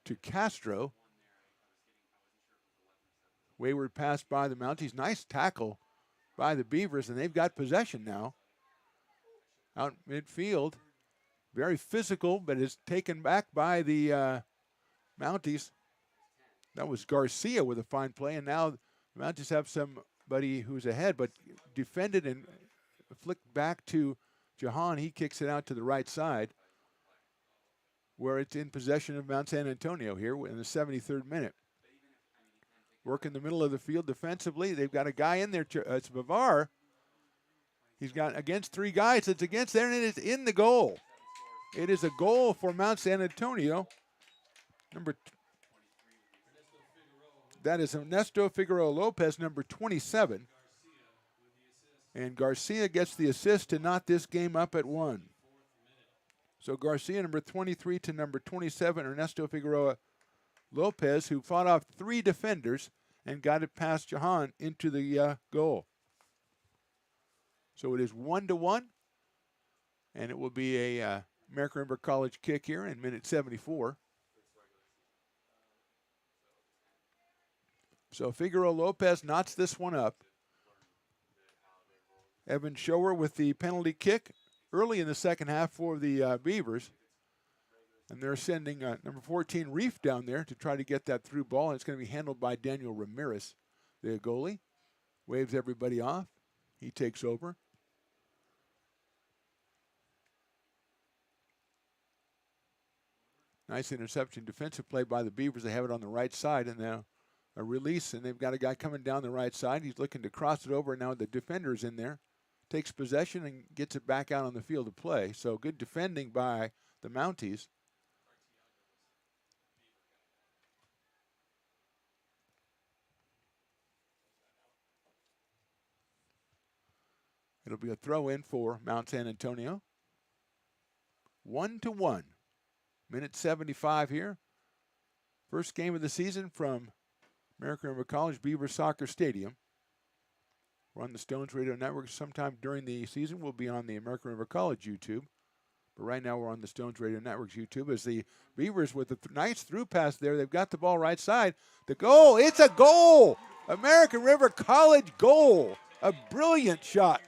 to Castro. Wayward pass by the Mounties. Nice tackle by the Beavers, and they've got possession now. Out midfield. Very physical, but is taken back by the Mounties. That was Garcia with a fine play, and now the Mounties have somebody who's ahead, but defended and flicked back to Jahan. He kicks it out to the right side, where it's in possession of Mount San Antonio here in the 73rd minute. Work in the middle of the field defensively. They've got a guy in there. It's Vivar. He's got against three guys. It's against there, and it is in the goal. It is a goal for Mount San Antonio. That is Ernesto Figueroa Lopez, number 27. And Garcia gets the assist to knot this game up at 1. So Garcia, number 23 to number 27, Ernesto Figueroa Lopez, who fought off 3 defenders and got it past Jahan into the goal. So it is 1-1, and it will be a American River College kick here in minute 74. So Figueroa Lopez knots this one up. Evan Shower with the penalty kick early in the second half for the Beavers. And they're sending number 14, Reef, down there to try to get that through ball. And it's going to be handled by Daniel Ramirez, the goalie. Waves everybody off. He takes over. Nice interception, defensive play by the Beavers. They have it on the right side, and now a release, and they've got a guy coming down the right side. He's looking to cross it over. Now the defender's in there takes possession and gets it back out on the field of play. So good defending by the Mounties. It'll be a throw in for Mount San Antonio. 1-1. Minute 75 here. First game of the season from American River College Beaver Soccer Stadium. We're on the Stones Radio Network. Sometime during the season, we'll be on the American River College YouTube. But right now, we're on the Stones Radio Network's YouTube as the Beavers with a nice through pass there. They've got the ball right side. The goal, it's a goal! American River College goal. A brilliant shot.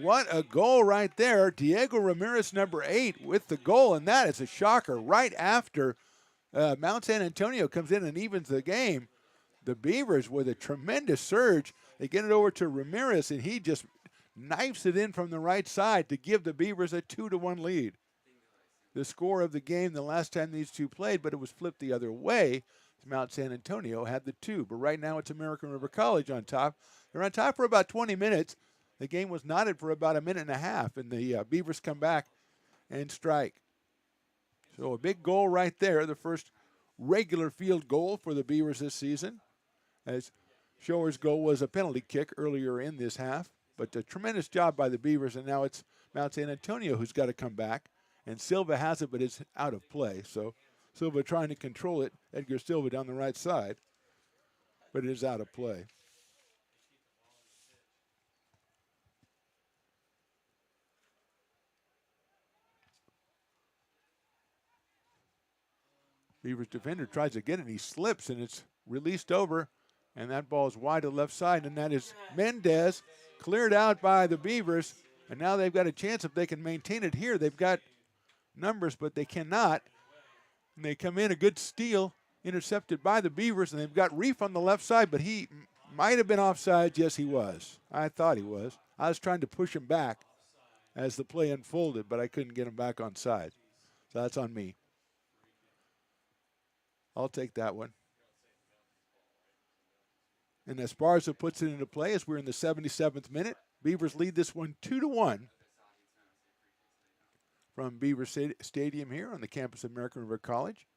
What a goal right there. Diego Ramirez, number 8, with the goal, and that is a shocker. Right after Mount San Antonio comes in and evens the game, the Beavers, with a tremendous surge, they get it over to Ramirez, and he just knifes it in from the right side to give the Beavers a 2-1 lead. The score of the game the last time these two played, but it was flipped the other way. Mount San Antonio had the 2, but right now it's American River College on top. They're on top for about 20 minutes. The game was knotted for about a minute and a half, and the Beavers come back and strike. So a big goal right there, the first regular field goal for the Beavers this season, as Shower's goal was a penalty kick earlier in this half. But a tremendous job by the Beavers, and now it's Mount San Antonio who's got to come back. And Silva has it, but it's out of play. So Silva trying to control it, Edgar Silva down the right side, but it is out of play. Beavers defender tries to get it, and he slips, and it's released over, and that ball is wide to the left side, and that is Mendez, cleared out by the Beavers, and now they've got a chance if they can maintain it here. They've got numbers, but they cannot, and they come in, a good steal, intercepted by the Beavers, and they've got Reef on the left side, but he might have been offside. Yes, he was. I thought he was. I was trying to push him back as the play unfolded, but I couldn't get him back on side, so that's on me. I'll take that one. And Esparza puts it into play as we're in the 77th minute. Beavers lead this one 2-1 from Beaver Stadium here on the campus of American River College.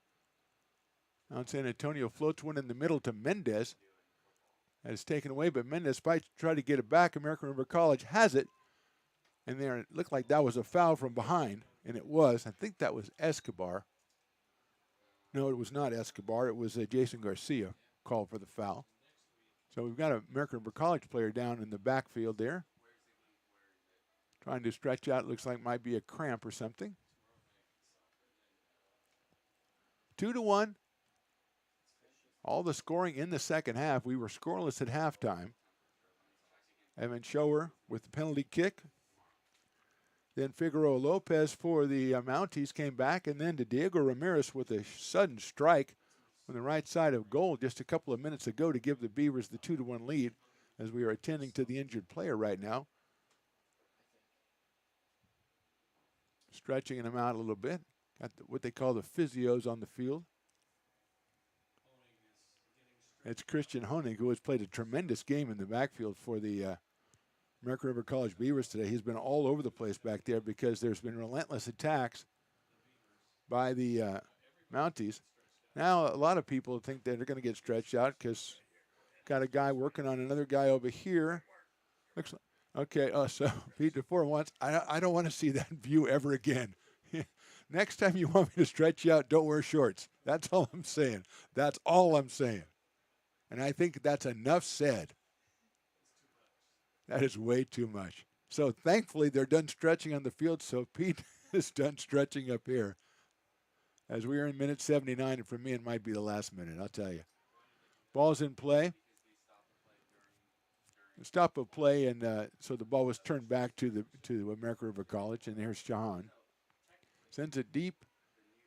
Mount San Antonio floats one in the middle to Mendez. That is taken away, but Mendez tried to get it back. American River College has it. And there it looked like that was a foul from behind, and it was. I think that was Escobar. No, it was not Escobar. It was Jason Garcia called for the foul. So we've got an American River College player down in the backfield there, trying to stretch out. It looks like might be a cramp or something. 2-1. All the scoring in the second half. We were scoreless at halftime. Evan Shower with the penalty kick. Then Figueroa Lopez for the Mounties came back, and then to Diego Ramirez with a sudden strike on the right side of goal just a couple of minutes ago to give the Beavers the 2-1 lead as we are attending to the injured player right now. Stretching him out a little bit. Got what they call the physios on the field. It's Christian Honig, who has played a tremendous game in the backfield for the American River College Beavers today. He's been all over the place back there because there's been relentless attacks by the Mounties. Now, a lot of people think that they're going to get stretched out because got a guy working on another guy over here. Looks like, okay, so Pete DeFore wants, I don't want to see that view ever again. Next time you want me to stretch you out, don't wear shorts. That's all I'm saying. That's all I'm saying. And I think that's enough said. That is way too much. So thankfully they're done stretching on the field, so Pete is done stretching up here. As we are in minute 79, and for me it might be the last minute, I'll tell you. Ball's in play. Stop of play, and so the ball was turned back to American River College, and there's Shahan. Sends it deep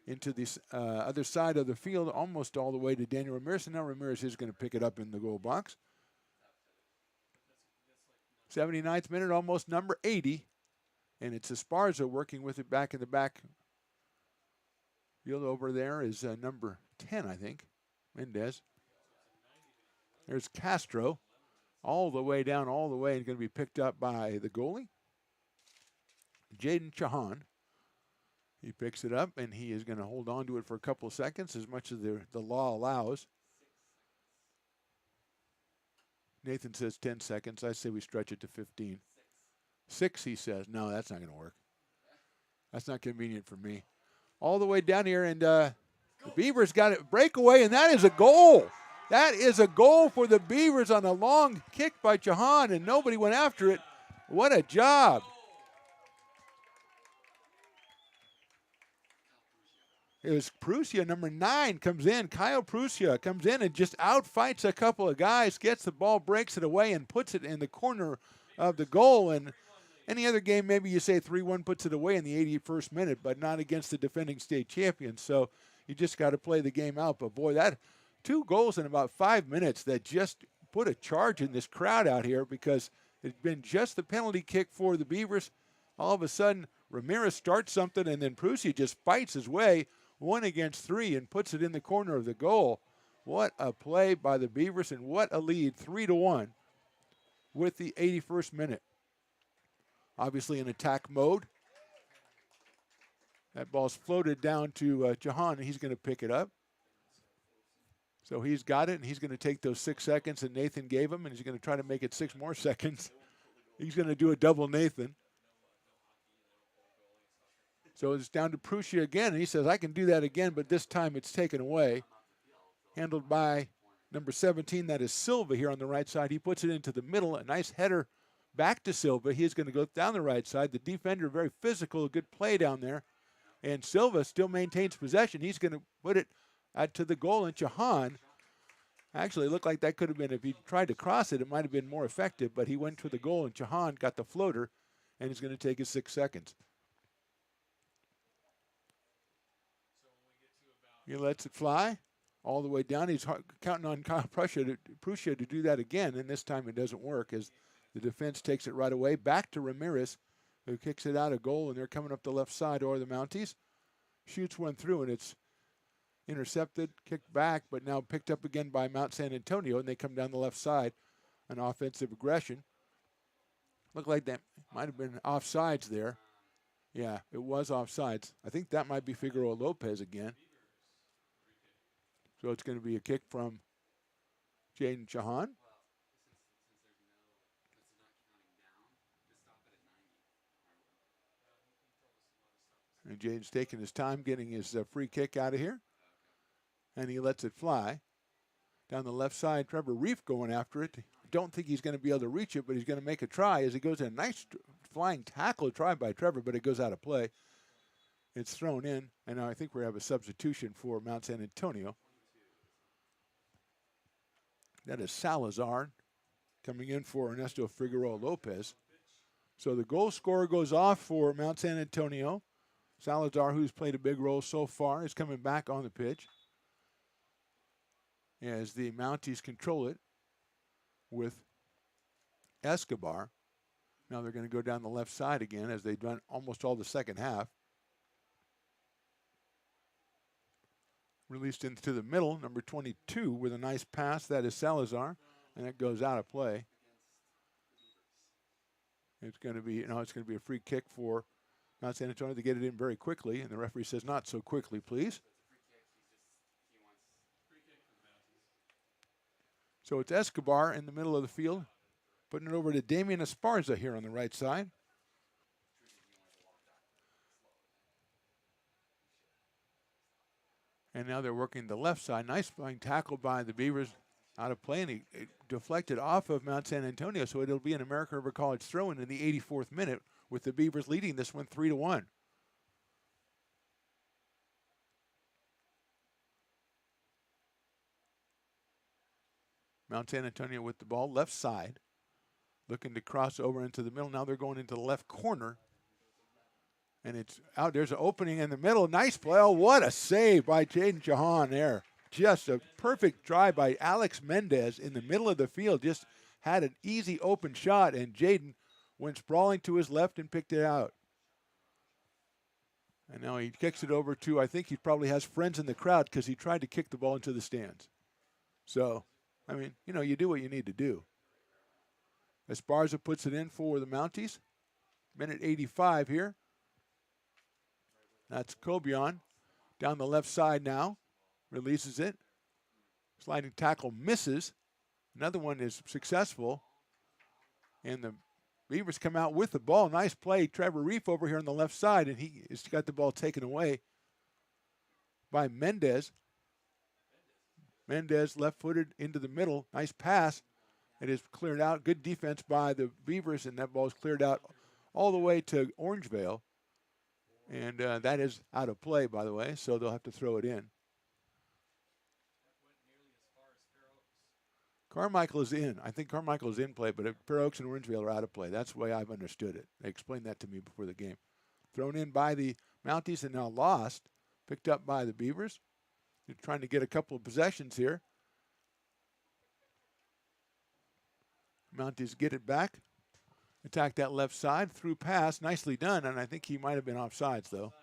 into the other side of the field, almost all the way to Daniel Ramirez, and now Ramirez is going to pick it up in the goal box. 79th minute, almost number 80, and it's Esparza working with it back in the back field. Over there is number 10, I think, Mendez. There's Castro all the way down, all the way, and going to be picked up by the goalie, Jaden Chahan. He picks it up, and he is going to hold on to it for a couple of seconds, as much as the law allows. Nathan says 10 seconds. I say we stretch it to 15. 6, he says. No, that's not going to work. That's not convenient for me. All the way down here, and the Beavers got it breakaway, and that is a goal. That is a goal for the Beavers on a long kick by Chahan, and nobody went after it. What a job. It was Prussia, number 9, comes in. Kyle Prussia comes in and just outfights a couple of guys, gets the ball, breaks it away, and puts it in the corner of the goal. And any other game, maybe you say 3-1 puts it away in the 81st minute, but not against the defending state champions. So you just got to play the game out. But, boy, that 2 goals in about 5 minutes that just put a charge in this crowd out here, because it's been just the penalty kick for the Beavers. All of a sudden, Ramirez starts something, and then Prussia just fights his way 1 against 3 and puts it in the corner of the goal. What a play by the Beavers, and what a lead, 3-1 with the 81st minute. Obviously in attack mode. That ball's floated down to Chahan, and he's going to pick it up. So he's got it, and he's going to take those 6 seconds that Nathan gave him, and he's going to try to make it 6 more seconds. He's going to do a double Nathan. So it's down to Prussia again, and he says, I can do that again, but this time it's taken away. Handled by number 17, that is Silva here on the right side. He puts it into the middle, a nice header back to Silva. He's going to go down the right side. The defender, very physical, a good play down there. And Silva still maintains possession. He's going to put it out to the goal, and Chahan, actually, it looked like that could have been, if he tried to cross it, it might have been more effective, but he went to the goal, and Chahan got the floater, and he's going to take his 6 seconds. He lets it fly all the way down. He's counting on Kyle Prussia to do that again, and this time it doesn't work as the defense takes it right away. Back to Ramirez, who kicks it out a goal, and they're coming up the left side, or the Mounties. Shoots one through, and it's intercepted, kicked back, but now picked up again by Mount San Antonio, and they come down the left side, an offensive aggression. Looked like that might have been offsides there. Yeah, it was offsides. I think that might be Figueroa Lopez again. So it's going to be a kick from Jaden Chahan. And Jaden's taking his time getting his free kick out of here. And he lets it fly. Down the left side, Trevor Reef going after it. Don't think he's going to be able to reach it, but he's going to make a try as he goes in. A nice flying tackle try by Trevor, but it goes out of play. It's thrown in, and now I think we have a substitution for Mount San Antonio. That is Salazar coming in for Ernesto Figueroa Lopez. So the goal scorer goes off for Mount San Antonio. Salazar, who's played a big role so far, is coming back on the pitch as the Mounties control it with Escobar. Now they're going to go down the left side again, as they've done almost all the second half. Released into the middle, number 22 with a nice pass. That is Salazar, and it goes out of play. It's going to be, it's going to be a free kick for Mount San Antonio to get it in very quickly, and the referee says, not so quickly, please. So it's Escobar in the middle of the field, putting it over to Damian Esparza here on the right side. And now they're working the left side. Nice flying tackle by the Beavers out of play, and he deflected off of Mount San Antonio, so it'll be an American River College throw-in in the 84th minute, with the Beavers leading this one 3-1. Mount San Antonio with the ball, left side, looking to cross over into the middle. Now they're going into the left corner. And it's out. There's an opening in the middle. Nice play. Oh, what a save by Jaden Chahan there. Just a perfect drive by Alex Mendez in the middle of the field. Just had an easy open shot, and Jaden went sprawling to his left and picked it out. And now he kicks it over to, I think he probably has friends in the crowd, because he tried to kick the ball into the stands. So I mean, you know, you do what you need to do. Esparza puts it in for the Mounties. Minute 85 here. That's Cobian down the left side now. Releases it. Sliding tackle misses. Another one is successful. And the Beavers come out with the ball. Nice play. Trevor Reef over here on the left side, and he has got the ball taken away by Mendez. Mendez left-footed into the middle. Nice pass. It is cleared out. Good defense by the Beavers, and that ball is cleared out all the way to Orangevale. And that is out of play, by the way, so they'll have to throw it in. Carmichael is in. I think Carmichael is in play, but Fair Oaks and Orangevale are out of play. That's the way I've understood it. They explained that to me before the game. Thrown in by the Mounties and now lost. Picked up by the Beavers. They're trying to get a couple of possessions here. Mounties get it back. Attack that left side. Through pass. Nicely done, and I think he might have been offsides, though.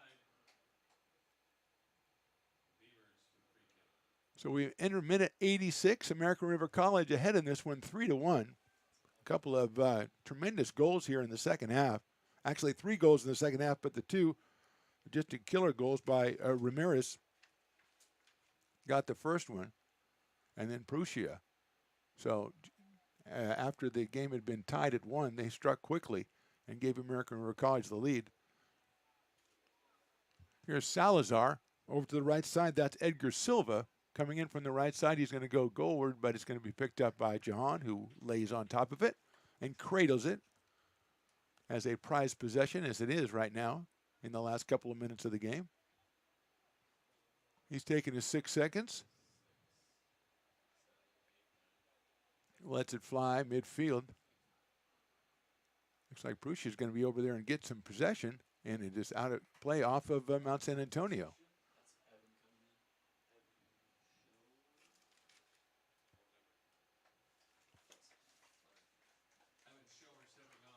So we enter minute 86. American River College ahead in this one 3-1. A couple of tremendous goals here in the second half. Actually, 3 goals in the second half, but the 2 just killer goals by Ramirez. Got the first one, and then Prusia. So after the game had been tied at 1, they struck quickly and gave American River College the lead. Here's Salazar over to the right side. That's Edgar Silva. Coming in from the right side, he's going to go goalward, but it's going to be picked up by Jahan, who lays on top of it and cradles it as a prized possession, as it is right now in the last couple of minutes of the game. He's taking his 6 seconds. Lets it fly midfield. Looks like Prusia is going to be over there and get some possession, and it is out of play off of Mount San Antonio.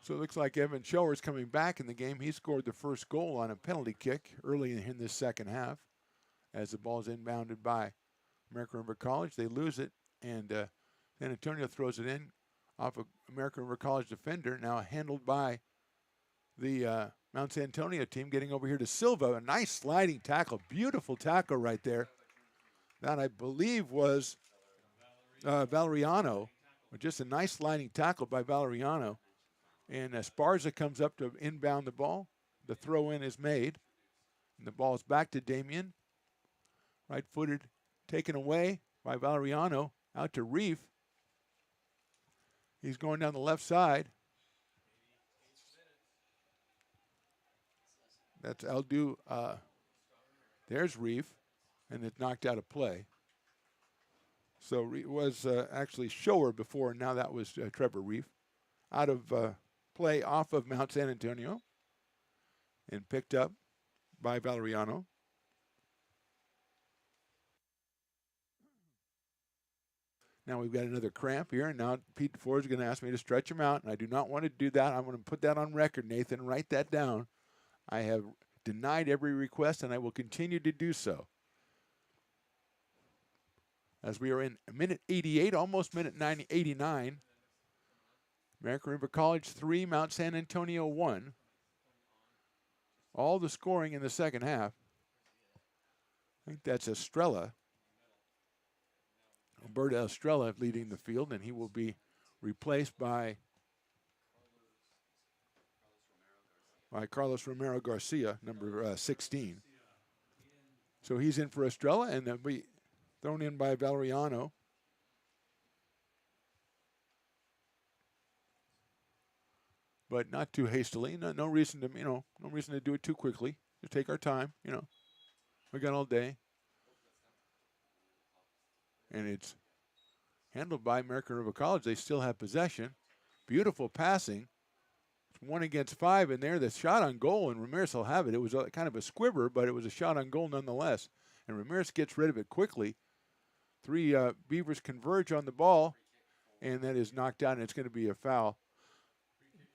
So it looks like Evan Shower's coming back in the game. He scored the first goal on a penalty kick early in this second half as the ball is inbounded by American River College. They lose it, and San Antonio throws it in off of American River College defender, now handled by the Mount San Antonio team, getting over here to Silva. A nice sliding tackle, beautiful tackle right there. That, I believe, was Valeriano. Just a nice sliding tackle by Valeriano. And Esparza comes up to inbound the ball. The throw-in is made. And the ball is back to Damien. Right-footed, taken away by Valeriano. Out to Reef. He's going down the left side. That's Aldu. There's Reef. And it's knocked out of play. So it was actually Shower before, and now that was Trevor Reef. Out of play off of Mount San Antonio and picked up by Valeriano. Now we've got another cramp here, and now Pete Ford is going to ask me to stretch him out, and I do not want to do that. I'm going to put that on record, Nathan. Write that down. I have denied every request, and I will continue to do so. As we are in minute 88, almost minute 89. American River College 3, Mount San Antonio 1. All the scoring in the second half. I think that's Estrella. Alberto Estrella leading the field, and he will be replaced by Carlos Romero Garcia, number 16. So he's in for Estrella, and then we thrown in by Valeriano. But not too hastily. No reason to, no reason to do it too quickly. Just take our time, We got all day. And it's handled by American River College. They still have possession. Beautiful passing. It's 1 against 5 in there. The shot on goal, and Ramirez will have it. It was kind of a squibber, but it was a shot on goal nonetheless. And Ramirez gets rid of it quickly. 3 Beavers converge on the ball, and that is knocked out, and it's going to be a foul.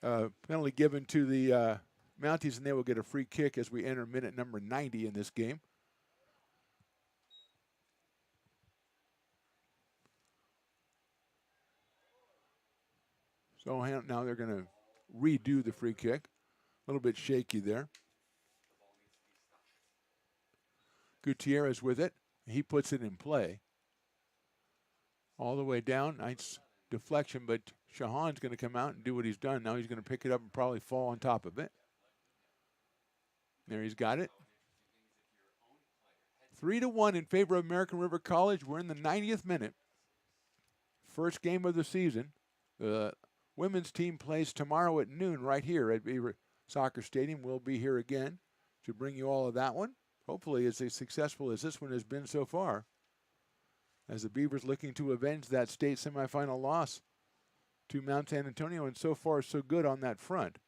Penalty given to the Mounties, and they will get a free kick as we enter minute number 90 in this game. So now they're going to redo the free kick. A little bit shaky there. Gutierrez with it. He puts it in play. All the way down. Nice deflection, but Shahan's going to come out and do what he's done. Now he's going to pick it up and probably fall on top of it. There he's got it. 3-1 in favor of American River College. We're in the 90th minute. First game of the season. The women's team plays tomorrow at noon right here at Beaver Soccer Stadium. We'll be here again to bring you all of that one. Hopefully it's as successful as this one has been so far, as the Beavers looking to avenge that state semifinal loss to Mount San Antonio, and so far so good on that front.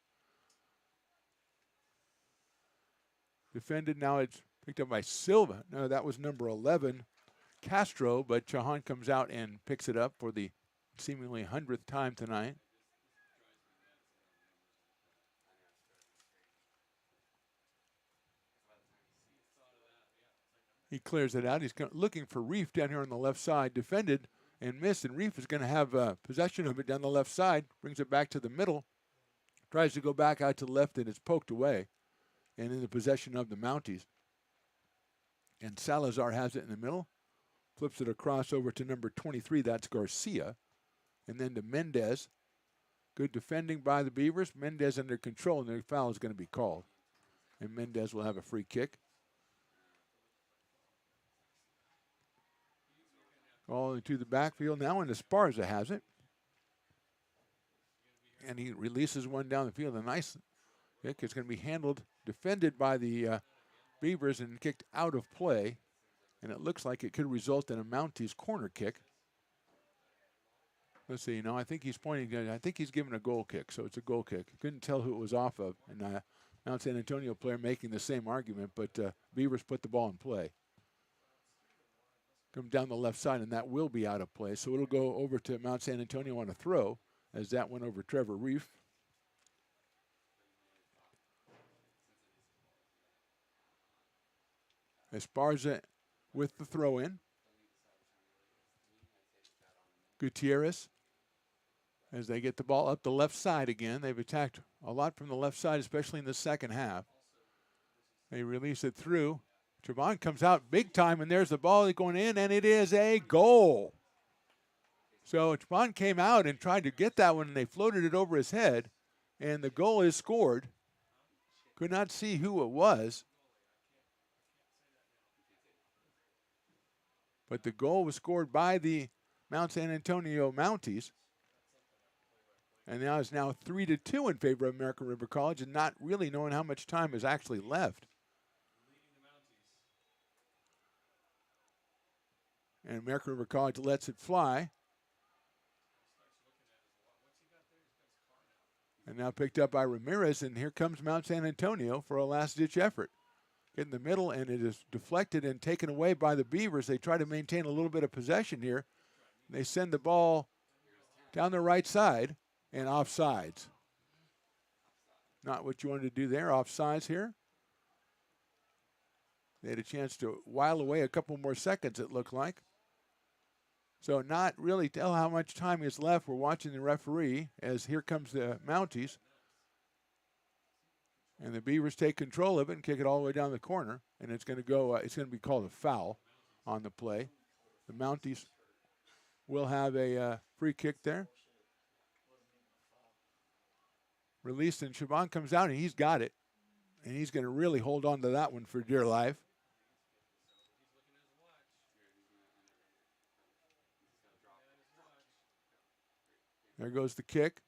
Defended, now it's picked up by Silva. No, that was number 11, Castro, but Chahan comes out and picks it up for the seemingly 100th time tonight. He clears it out. He's looking for Reef down here on the left side. Defended and missed, and Reef is going to have possession of it down the left side. Brings it back to the middle. Tries to go back out to the left, and it's poked away. And in the possession of the Mounties. And Salazar has it in the middle. Flips it across over to number 23. That's Garcia. And then to Mendez. Good defending by the Beavers. Mendez under control, and the foul is going to be called. And Mendez will have a free kick. All into the backfield now, and Esparza has it. And he releases one down the field. A nice kick. It's going to be handled, defended by the Beavers, and kicked out of play. And it looks like it could result in a Mounties corner kick. Let's see, I think he's pointing, I think he's giving a goal kick, so it's a goal kick. Couldn't tell who it was off of. And Mount San Antonio player making the same argument, but Beavers put the ball in play. Come down the left side, and that will be out of play. So it'll go over to Mount San Antonio on a throw, as that went over Trevor Reef. Esparza with the throw in. Gutierrez, as they get the ball up the left side again. They've attacked a lot from the left side, especially in the second half. They release it through. Trevon comes out big time, and there's the ball going in, and it is a goal. So Trevon came out and tried to get that one, and they floated it over his head, and the goal is scored. Could not see who it was. But the goal was scored by the Mount San Antonio Mounties. And now it's 3-2 in favor of American River College, and not really knowing how much time is actually left. And American River College lets it fly. And now picked up by Ramirez, and here comes Mount San Antonio for a last-ditch effort. Get in the middle, and it is deflected and taken away by the Beavers. They try to maintain a little bit of possession here. They send the ball down the right side and offsides. Not what you wanted to do there, offsides here. They had a chance to while away a couple more seconds, it looked like. So not really tell how much time is left. We're watching the referee as here comes the Mounties. And the Beavers take control of it and kick it all the way down the corner. And it's going to go, it's going to be called a foul on the play. The Mounties will have a free kick there. Released, and Siobhan comes out, and he's got it. And he's going to really hold on to that one for dear life. There goes the kick.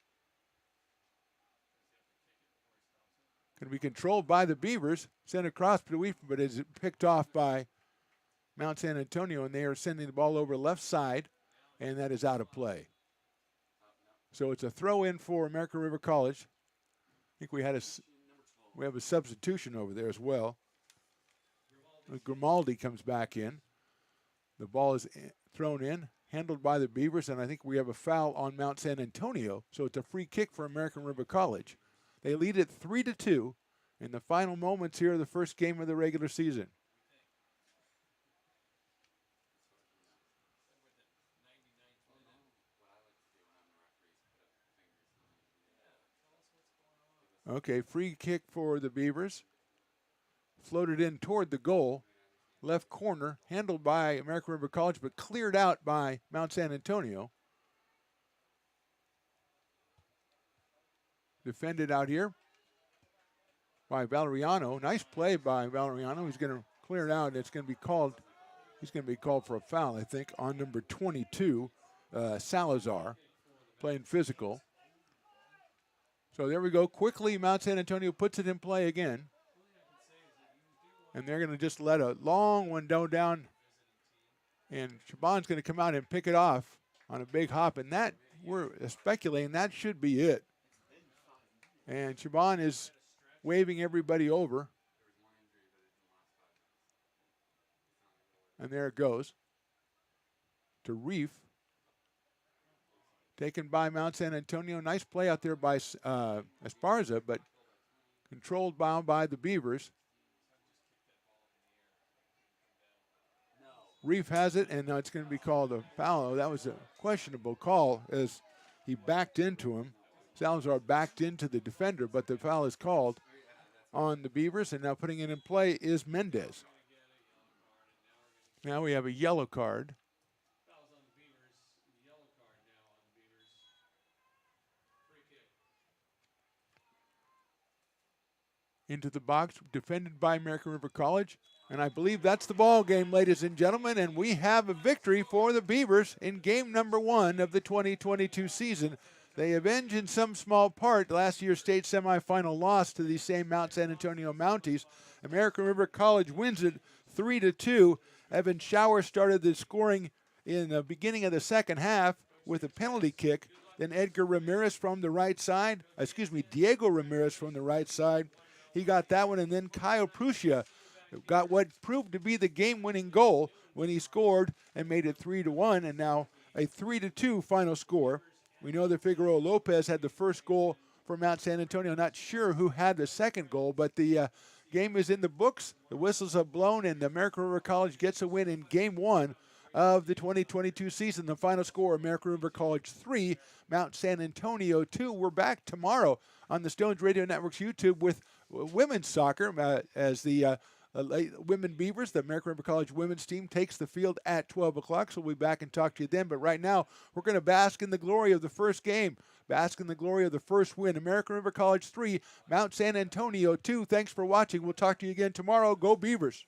Going to be controlled by the Beavers. Sent across to Weef, but is picked off by Mount San Antonio, and they are sending the ball over left side, and that is out of play. So it's a throw in for American River College. I think we have a substitution over there as well. Grimaldi comes back in. The ball is thrown in, handled by the Beavers, and I think we have a foul on Mount San Antonio. So it's a free kick for American River College. They lead it 3-2 in the final moments here of the first game of the regular season. Okay, free kick for the Beavers. Floated in toward the goal. Left corner, handled by American River College, but cleared out by Mount San Antonio. Defended out here by Valeriano. Nice play by Valeriano. He's going to clear it out. It's going to be called. He's going to be called for a foul, I think, on number 22, Salazar, playing physical. So there we go. Quickly, Mount San Antonio puts it in play again. And they're going to just let a long one go down. And Shaban's going to come out and pick it off on a big hop. And that, we're speculating, that should be it. And Shaban is waving everybody over. And there it goes to Reef. Taken by Mount San Antonio. Nice play out there by Esparza, but controlled by the Beavers. Reef has it, and now it's going to be called a foul. That was a questionable call as he backed into him. Salazar backed into the defender, but the foul is called on the Beavers, and now putting it in play is Mendez. Now we have a yellow card. Into the box, defended by American River College. And I believe that's the ball game, ladies and gentlemen, and we have a victory for the Beavers in game number 1 of the 2022 season. They avenge in some small part last year's state semifinal loss to the same Mount San Antonio Mounties. American River College wins it 3-2. Evan Schauer started the scoring in the beginning of the second half with a penalty kick. Then Edgar Ramirez from the right side, Diego Ramirez from the right side. He got that one, and then Kyle Prusia got what proved to be the game-winning goal when he scored and made it 3-1, and now a 3-2 final score. We know that Figueroa Lopez had the first goal for Mount San Antonio. Not sure who had the second goal, but the game is in the books. The whistles have blown, and American River College gets a win in game 1 of the 2022 season. The final score, American River College 3, Mount San Antonio 2. We're back tomorrow on the Stones Radio Network's YouTube with women's soccer as the Women Beavers, the American River College women's team, takes the field at 12 o'clock. So we'll be back and talk to you then. But right now, we're going to bask in the glory of the first game, bask in the glory of the first win. American River College 3, Mount San Antonio 2. Thanks for watching. We'll talk to you again tomorrow. Go Beavers.